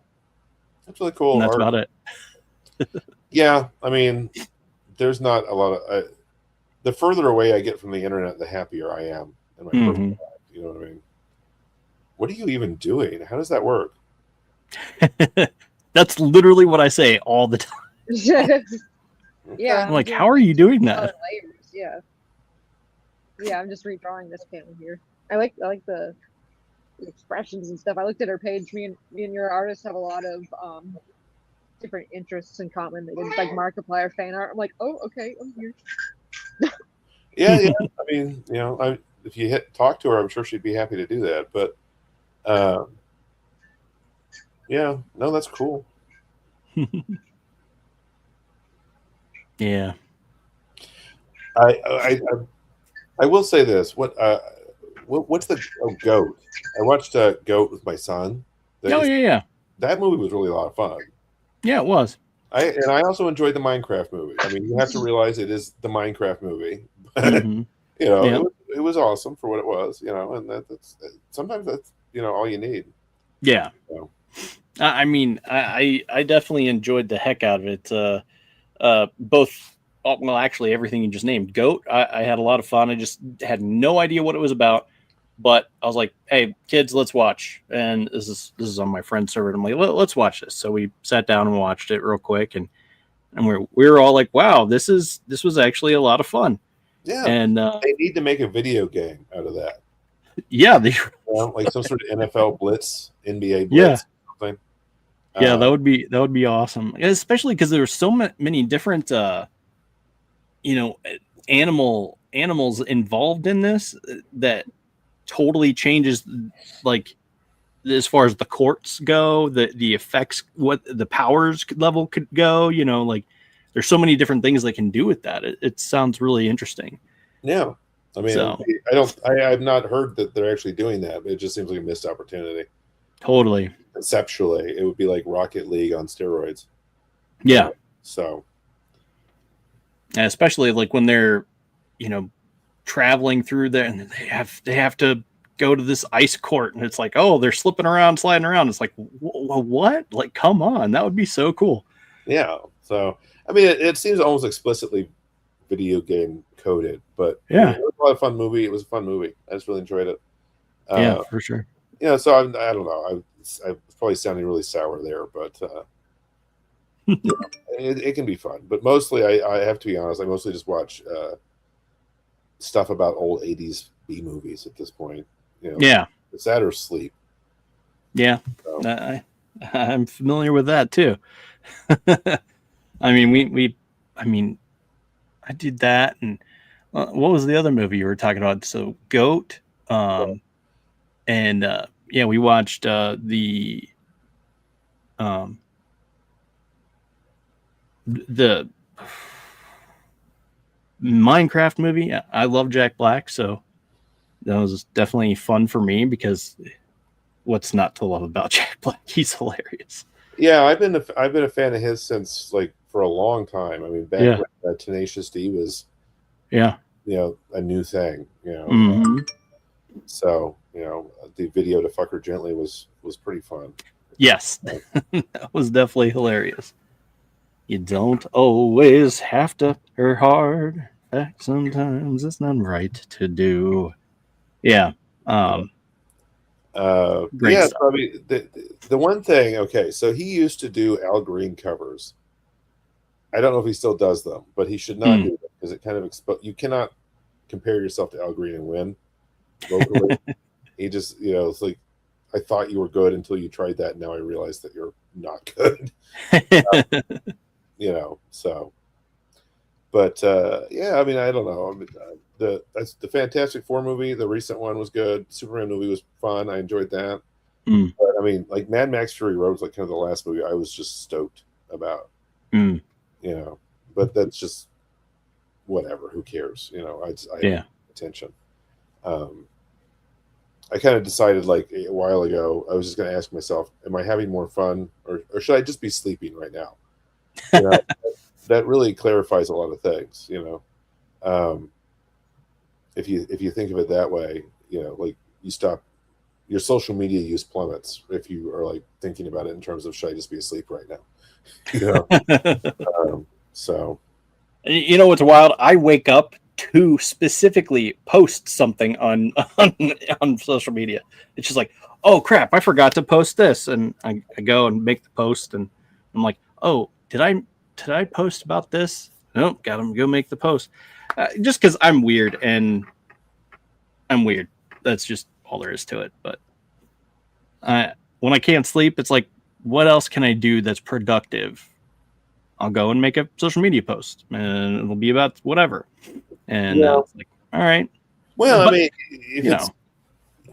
that's really cool. and that's about it. Yeah, I mean, there's not a lot of. The further away I get from the internet, the happier I am in my personal life. You know what I mean? What are you even doing? How does that work? That's literally what I say all the time. Yeah. I'm like, how are you doing that? Layers. Yeah. Yeah, I'm just redrawing this panel here. I like the expressions and stuff. I looked at her page. Me and your artist have a lot of different interests in common. They did like Markiplier fan art. I'm like, oh, okay, I'm here. Yeah. I mean, you know, if you talk to her, I'm sure she'd be happy to do that. But yeah, no, that's cool. Yeah. I will say this. What's the Goat? I watched Goat with my son. Yeah. That movie was really a lot of fun. Yeah, it was. I also enjoyed the Minecraft movie. I mean, you have to realize it is the Minecraft movie. Mm-hmm. You know, Yeah. it was awesome for what it was. You know, and that's sometimes that's, you know, all you need. Yeah. So. I mean, I definitely enjoyed the heck out of it. Both, well, actually, everything you just named. Goat, I had a lot of fun. I just had no idea what it was about, but I was like, "Hey, kids, let's watch." And this is on my friend's server. I'm like, "Let's watch this." So we sat down and watched it real quick, and we were all like, "Wow, this was actually a lot of fun." Yeah, and they need to make a video game out of that. Yeah, you know, like some sort of NFL Blitz, NBA Blitz. Yeah. Something. Yeah, that would be awesome, especially because there were so many different, you know, animals involved in this that totally changes, like, as far as the courts go, the effects, what the powers level could go. You know, like there's so many different things they can do with that. It sounds really interesting. Yeah, I mean, So. I've not heard that they're actually doing that. But it just seems like a missed opportunity. Totally. Conceptually, it would be like Rocket League on steroids. Yeah. So, and especially like when they're, you know, traveling through there, and they have to go to this ice court, and it's like, oh, they're slipping around, sliding around. It's like, what? Like, come on, that would be so cool. Yeah. So, I mean, it seems almost explicitly video game coded, but yeah, it was a lot of fun movie. It was a fun movie. I just really enjoyed it. Yeah, for sure. Yeah. So I don't know. I was probably sounding really sour there, but it can be fun. But mostly, I have to be honest, I mostly just watch stuff about old 80s B movies at this point. You know, yeah, it's that or sleep. Yeah, so. I'm familiar with that too. I mean, I did that, and what was the other movie you were talking about? So Goat, and yeah, we watched the Minecraft movie. I love Jack Black, so that was definitely fun for me because what's not to love about Jack Black? He's hilarious. Yeah, I've been a fan of his since like for a long time. I mean, back when Tenacious D was, yeah, a new thing. Mm-hmm. So the video to "Fuck Her Gently" was pretty fun. Yes, that was definitely hilarious. You don't always have to her hard. In fact, sometimes it's not right to do. Yeah. Great Yeah, stuff. so, I mean, the one thing. Okay, so he used to do Al Green covers. I don't know if he still does them, but he should not do them because it kind of you cannot compare yourself to Al Green and win vocally. He just, it's like, I thought you were good until you tried that. And now I realize that you're not good. So, but yeah, I mean, I don't know. I mean, the Fantastic Four movie, the recent one was good. Superman movie was fun. I enjoyed that. But I mean, like Mad Max Fury Road was like kind of the last movie I was just stoked about. But that's just whatever. Who cares? I have attention. I kind of decided like a while ago, I was just going to ask myself, am I having more fun or should I just be sleeping right now? That really clarifies a lot of things, if you think of it that way, like you stop, your social media use plummets if you are like thinking about it in terms of should I just be asleep right now? So, you know what's wild? I wake up to specifically post something on social media. It's just like, oh crap, I forgot to post this, and I go and make the post, and I'm like, oh, did I post about this? Nope, gotta go make the post. Just because I'm weird, and I'm weird. That's just all there is to it. But when I can't sleep, it's like, what else can I do that's productive? I'll go and make a social media post, and it'll be about whatever. And it's like, all right. Well, but, I mean,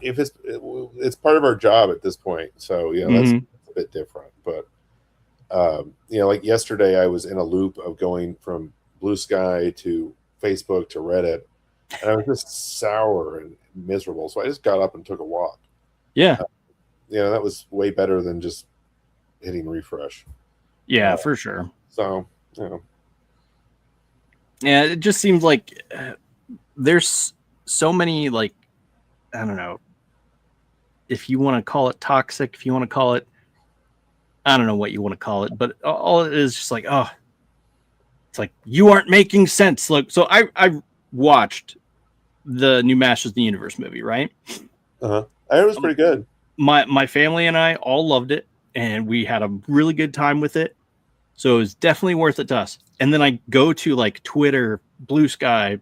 if it's part of our job at this point, so that's a bit different. But like yesterday, I was in a loop of going from Blue Sky to Facebook to Reddit, and I was just sour and miserable. So I just got up and took a walk. Yeah, that was way better than just hitting refresh. Yeah, for sure. So, yeah, it just seems like there's so many, like, I don't know if you want to call it toxic, if you want to call it, I don't know what you want to call it, but all it is just like, oh, it's like you aren't making sense. Look, so I watched the new Masters of the Universe movie, right? I heard it was pretty good. My family and I all loved it, and we had a really good time with it. So it was definitely worth it to us. And then I go to like Twitter, Blue Sky,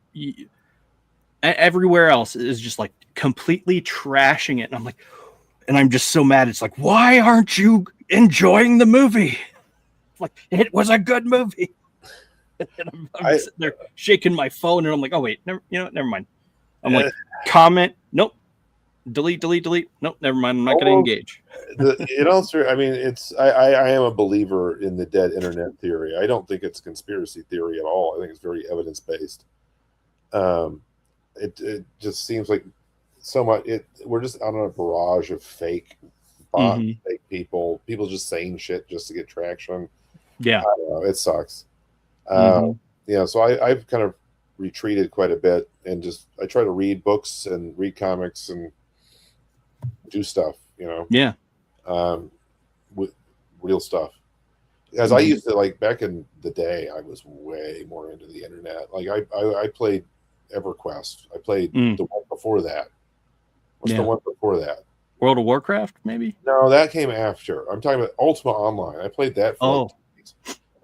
everywhere else is just like completely trashing it. And I'm like, and I'm just so mad. It's like, why aren't you enjoying the movie? Like, it was a good movie. And I'm sitting there shaking my phone, and I'm like, oh wait, never mind. I'm like, comment, nope. Delete. Nope, never mind. I'm not going to engage. It also, I mean, I am a believer in the dead internet theory. I don't think it's conspiracy theory at all. I think it's very evidence based. It just seems like so much. We're just on a barrage of fake bots, fake people just saying shit just to get traction. Yeah, I don't know, it sucks. So I've kind of retreated quite a bit, and just I try to read books and read comics and do stuff, with real stuff. As I used to, like back in the day, I was way more into the internet. Like I played EverQuest. I played the one before that. What's the one before that? World of Warcraft, maybe? No, that came after. I'm talking about Ultima Online. I played that for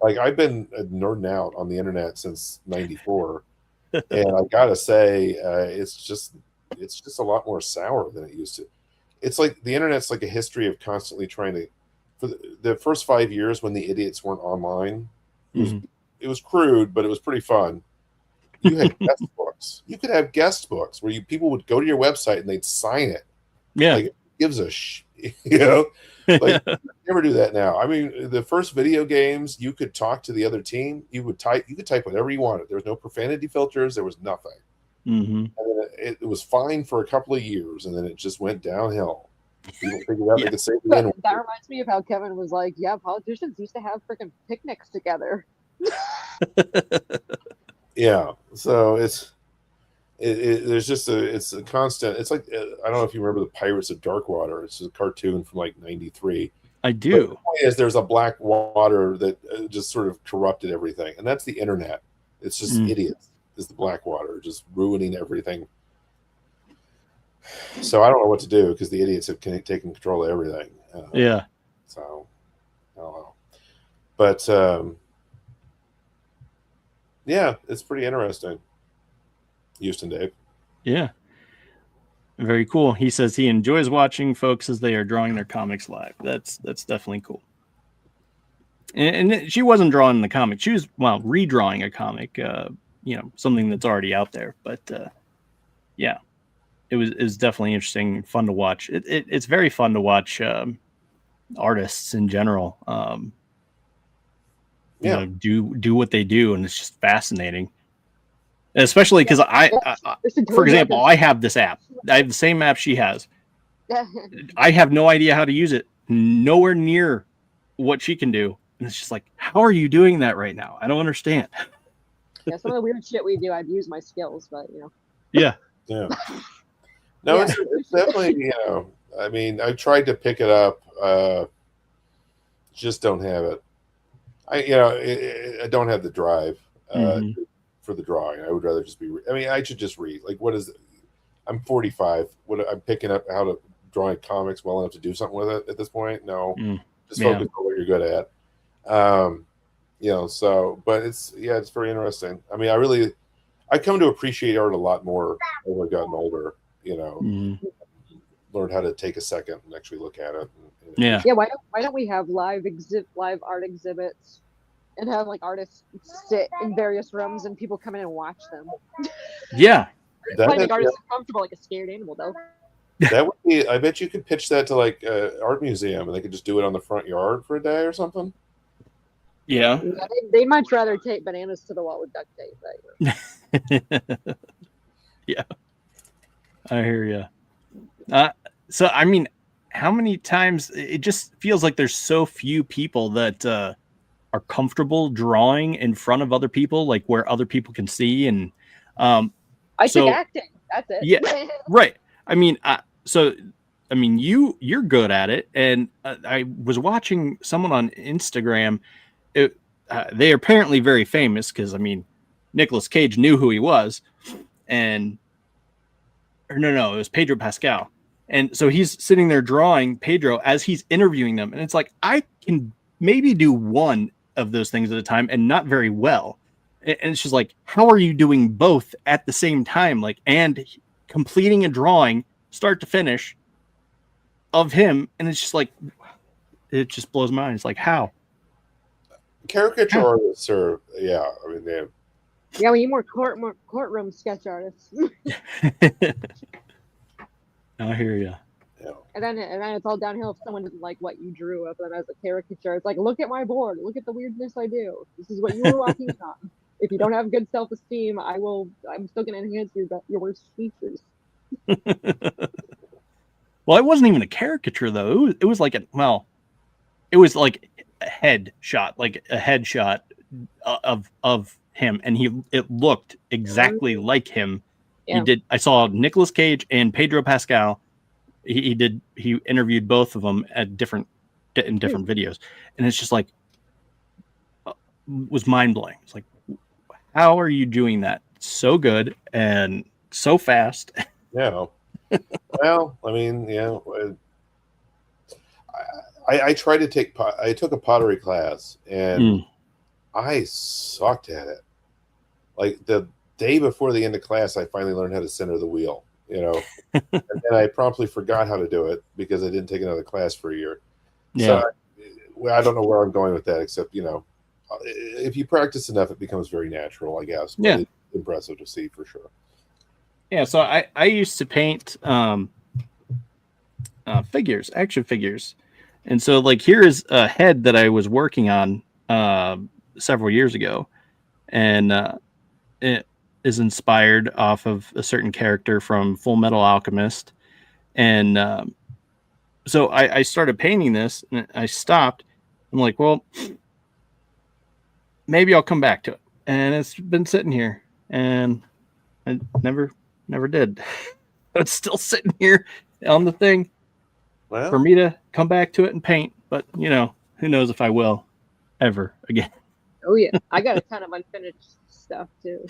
like I've been nerding out on the internet since '94, and I gotta say, it's just a lot more sour than it used to. It's like the internet's like a history of constantly trying to for the first 5 years when the idiots weren't online, Mhm. it was crude, but it was pretty fun. You had guest books. You could have guest books where people would go to your website and they'd sign it. Yeah. Like, it gives a you know, like you never do that now. I mean, the first video games, you could talk to the other team. You could type whatever you wanted. There was no profanity filters. There was nothing. Mm-hmm. And then it was fine for a couple of years, and then it just went downhill. People figured out they could say the N-word. That reminds me of how Kevin was like, yeah, politicians used to have freaking picnics together. Yeah, so there's just it's a constant. It's like, I don't know if you remember the Pirates of Darkwater. It's a cartoon from like '93. I do. But the point is, there's a black water that just sort of corrupted everything, and that's the internet. It's just idiots. Is the black water just ruining everything? So I don't know what to do because the idiots have taken control of everything. Yeah. So I don't know, but yeah, it's pretty interesting. Houston, Dave. Yeah. Very cool. He says he enjoys watching folks as they are drawing their comics live. That's definitely cool. And she wasn't drawing the comic. She was, well, redrawing a comic, something that's already out there. But yeah, it was definitely interesting and fun to watch. It's very fun to watch artists in general. Do what they do, and it's just fascinating. Especially because for example, I have this app. I have the same app she has. I have no idea how to use it. Nowhere near what she can do. And it's just like, how are you doing that right now? I don't understand. Yeah, some of the weird shit we do, I'd use my skills, but Yeah. Yeah. No, Yeah. It's definitely, I mean, I tried to pick it up, just don't have it. I don't have the drive for the drawing. I would rather just be. I mean, I should just read. Like, what is it? I'm 45. I'm picking up how to draw comics well enough to do something with it at this point. No, just focus on what you're good at. So, but it's very interesting. I mean, I come to appreciate art a lot more as I've gotten older. Learned how to take a second and actually look at it. Yeah. Why don't we have live art exhibits and have like artists sit in various rooms and people come in and watch them? Yeah. Probably make artists uncomfortable like a scared animal, though. That would be. I bet you could pitch that to like an art museum, and they could just do it on the front yard for a day or something. Yeah. They'd much rather tape bananas to the wall with duct tape. But, yeah. I hear you. So, I mean, how many times it just feels like there's so few people that are comfortable drawing in front of other people, like where other people can see. And I think acting. That's it. Yeah. Right. I mean, you're good at it. And I was watching someone on Instagram. They are apparently very famous because, I mean, Nicolas Cage knew who he was. And it was Pedro Pascal. And so he's sitting there drawing Pedro as he's interviewing them. And it's like, I can maybe do one of those things at a time and not very well. And it's just like, how are you doing both at the same time? Like, and completing a drawing start to finish of him. And it's just like, it just blows my mind. It's like, how? Caricature artists are, I mean, they have. Yeah, we need more courtroom sketch artists. I hear you. Yeah. And then it's all downhill if someone doesn't like what you drew of them as a caricature. It's like, look at my board. Look at the weirdness I do. This is what you were walking on. If you don't have good self-esteem, I'm still going to enhance your worst features. Well, it wasn't even a caricature though. It was like it was like a headshot of him, and it looked exactly like him. Yeah. I saw Nicolas Cage and Pedro Pascal. He interviewed both of them in different videos, and it's just like was mind blowing. It's like, how are you doing that so good and so fast? Yeah. Well, I mean, I tried to I took a pottery class, and I sucked at it. Like the day before the end of class, I finally learned how to center the wheel, and then I promptly forgot how to do it because I didn't take another class for a year. Yeah. So I don't know where I'm going with that, except if you practice enough, it becomes very natural, I guess. But Yeah. it's impressive to see for sure. Yeah, so I used to paint figures, action figures, and so like here is a head that I was working on several years ago, and it is inspired off of a certain character from Full Metal Alchemist, and so I started painting this, and I stopped. I'm like, well, maybe I'll come back to it, and it's been sitting here, and I never did. It's still sitting here on the thing Well, for me to come back to it and paint. But who knows if I will ever again. Oh yeah, I got a ton of unfinished stuff too.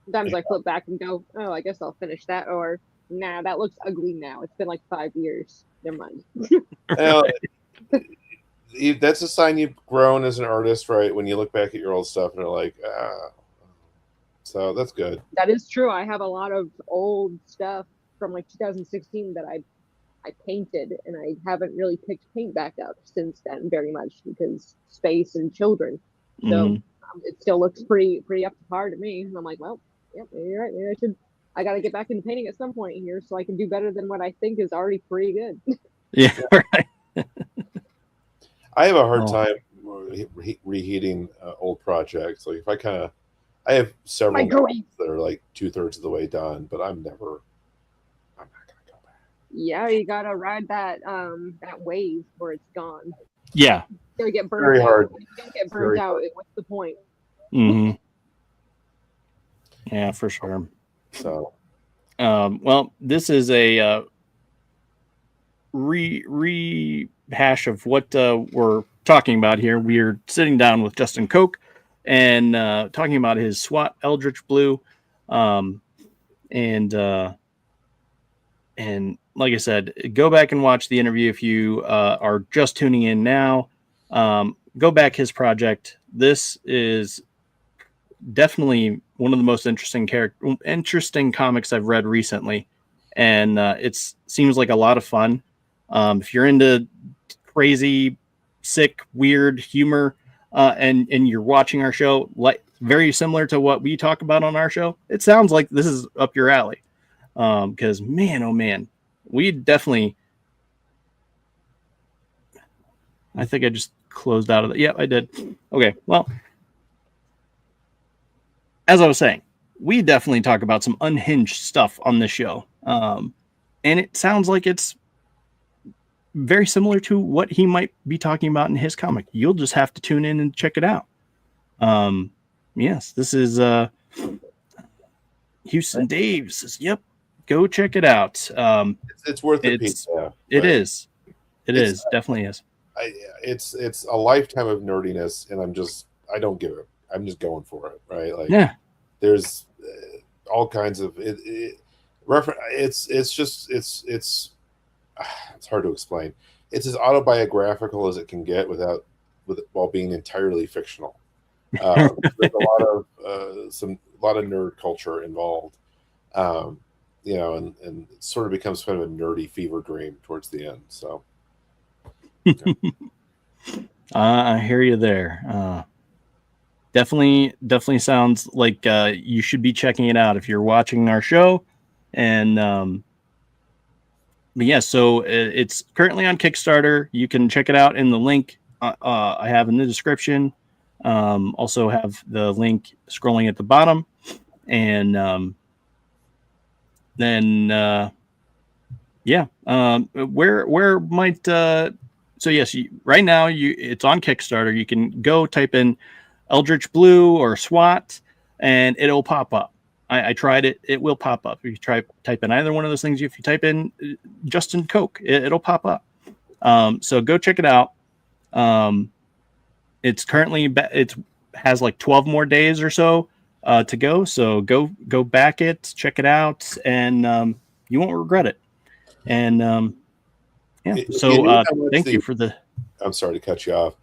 Sometimes I flip back and go, oh, I guess I'll finish that, or nah, that looks ugly now. It's been like 5 years. Never mind. That's a sign you've grown as an artist, right? When you look back at your old stuff and are like, so that's good. That is true. I have a lot of old stuff from like 2016 that I painted, and I haven't really picked paint back up since then very much because space and children. So it still looks pretty up to par to me. And I'm like, well, yeah, maybe you're right. Maybe I got to get back into painting at some point here so I can do better than what I think is already pretty good. Yeah, right. I have a hard time reheating old projects. Like if I have several that are like 2/3 of the way done, but I'm not gonna go back. Yeah, you gotta ride that wave where it's gone. Yeah, you gotta get burned very out. hard. If you don't get burned out, what's the point? Mm-hmm. Yeah, for sure. So, well, this is a rehash of what we're talking about here. We're sitting down with Justin Koch and talking about his SWAT Eldritch Blue, and like I said, go back and watch the interview if you are just tuning in now. Go back his project. This is definitely one of the most interesting comics I've read recently, and it seems like a lot of fun. If you're into crazy, sick, weird humor, and you're watching our show, like very similar to what we talk about on our show, it sounds like this is up your alley. Because man, oh man, we definitely. I think I just closed out of it. Yep, I did. Okay, well, as I was saying, we definitely talk about some unhinged stuff on this show, and it sounds like it's very similar to what he might be talking about in his comic. You'll just have to tune in and check it out. Yes, this is Houston Dave says, "Yep, go check it out." it's worth the pizza. It is. It is. Definitely is. It's a lifetime of nerdiness, and I don't give it. I'm just going for it, right? Like, yeah, there's all kinds of reference. It's hard to explain. It's as autobiographical as it can get while being entirely fictional. There's a lot of nerd culture involved, and it sort of becomes kind of a nerdy fever dream towards the end. So, I hear you there. Definitely sounds like you should be checking it out if you're watching our show. And but yeah, so it's currently on Kickstarter. You can check it out in the link I have in the description. Also have the link scrolling at the bottom, and then where might so yes, right now it's on Kickstarter. You can go type in Eldritch Blue or SWAT, and it'll pop up. I tried it; it will pop up. If you type in either one of those things, if you type in Justin Koch, it'll pop up. So go check it out. It's currently it has like 12 more days or so to go. So go back it, check it out, and you won't regret it. And yeah. So thank you for the. I'm sorry to cut you off.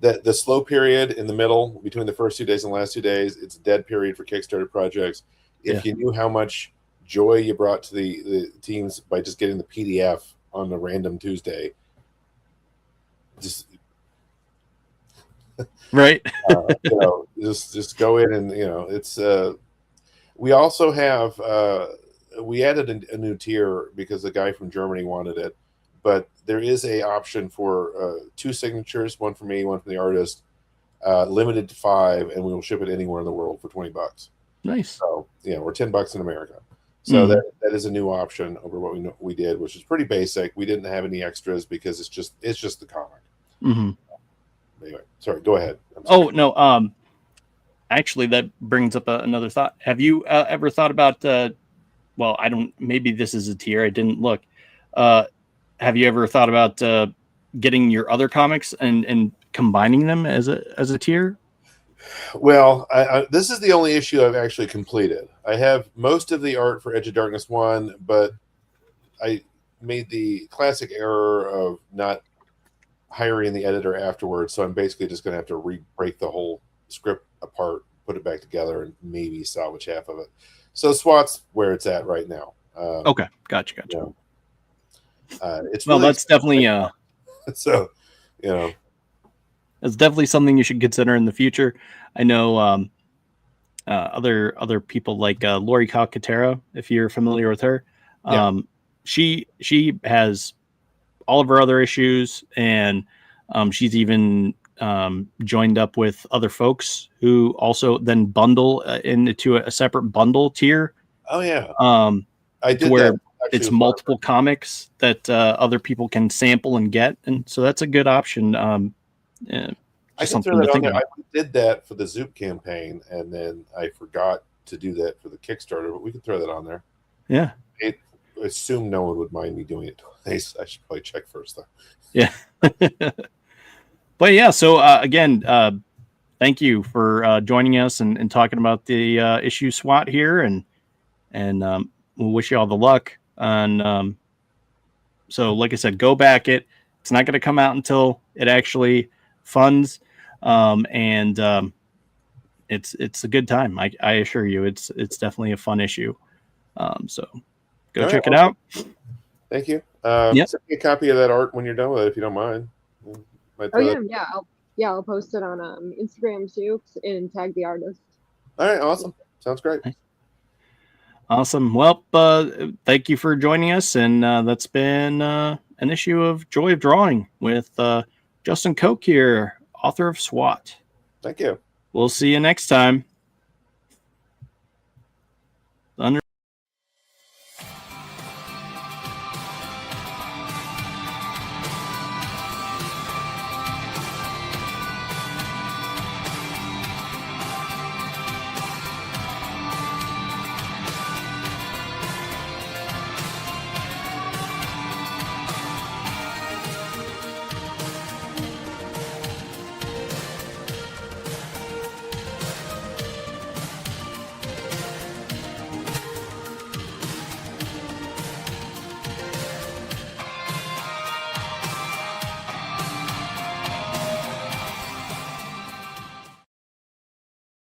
The slow period in the middle between the first 2 days and the last 2 days, it's a dead period for Kickstarter projects. If you knew how much joy you brought to the teams by just getting the PDF on a random Tuesday, just Right. Just go in and it's. We also have we added a new tier because the guy from Germany wanted it, but there is a option for 2 signatures, one for me, one for the artist, limited to 5, and we will ship it anywhere in the world for $20. Nice. So we're $10 in America. So that is a new option over what we did, which is pretty basic. We didn't have any extras because it's just the comic. Mm-hmm. Anyway, sorry. Go ahead. Oh no. Actually, that brings up another thought. Have you ever thought about? Well, I don't. Maybe this is a tier. I didn't look. Have you ever thought about getting your other comics and combining them as a tier? Well, this is the only issue I've actually completed. I have most of the art for Edge of Darkness 1, but I made the classic error of not hiring the editor afterwards. So I'm basically just going to have to break the whole script apart, put it back together, and maybe salvage half of it. So SWAT's where it's at right now. Okay, gotcha. It's well, really that's definitely so it's definitely something you should consider in the future. I know other people like Lori Calcaterra, if you're familiar with her. She has all of her other issues, and she's even joined up with other folks who also then bundle into a separate bundle tier. Oh yeah. I did where it's multiple comics that other people can sample and get, and so that's a good option. I can throw that on there. I did that for the Zoop campaign, and then I forgot to do that for the Kickstarter, but we can throw that on there. Yeah. I assume no one would mind me doing it twice. I should probably check first, though. Yeah. But yeah, so again, thank you for joining us and talking about the issue SWAT here, and we'll wish you all the luck. And so, like I said, go back it. It's not going to come out until it actually funds, and it's a good time. I assure you, it's definitely a fun issue. So go check it out. Thank you. Send me a copy of that art when you're done with it, if you don't mind. I'll post it on Instagram too and tag the artist. All right, awesome. Sounds great. Awesome. Well, thank you for joining us, and that's been an issue of Joy of Drawing with Justin Koch here, author of SWAT. Thank you. We'll see you next time.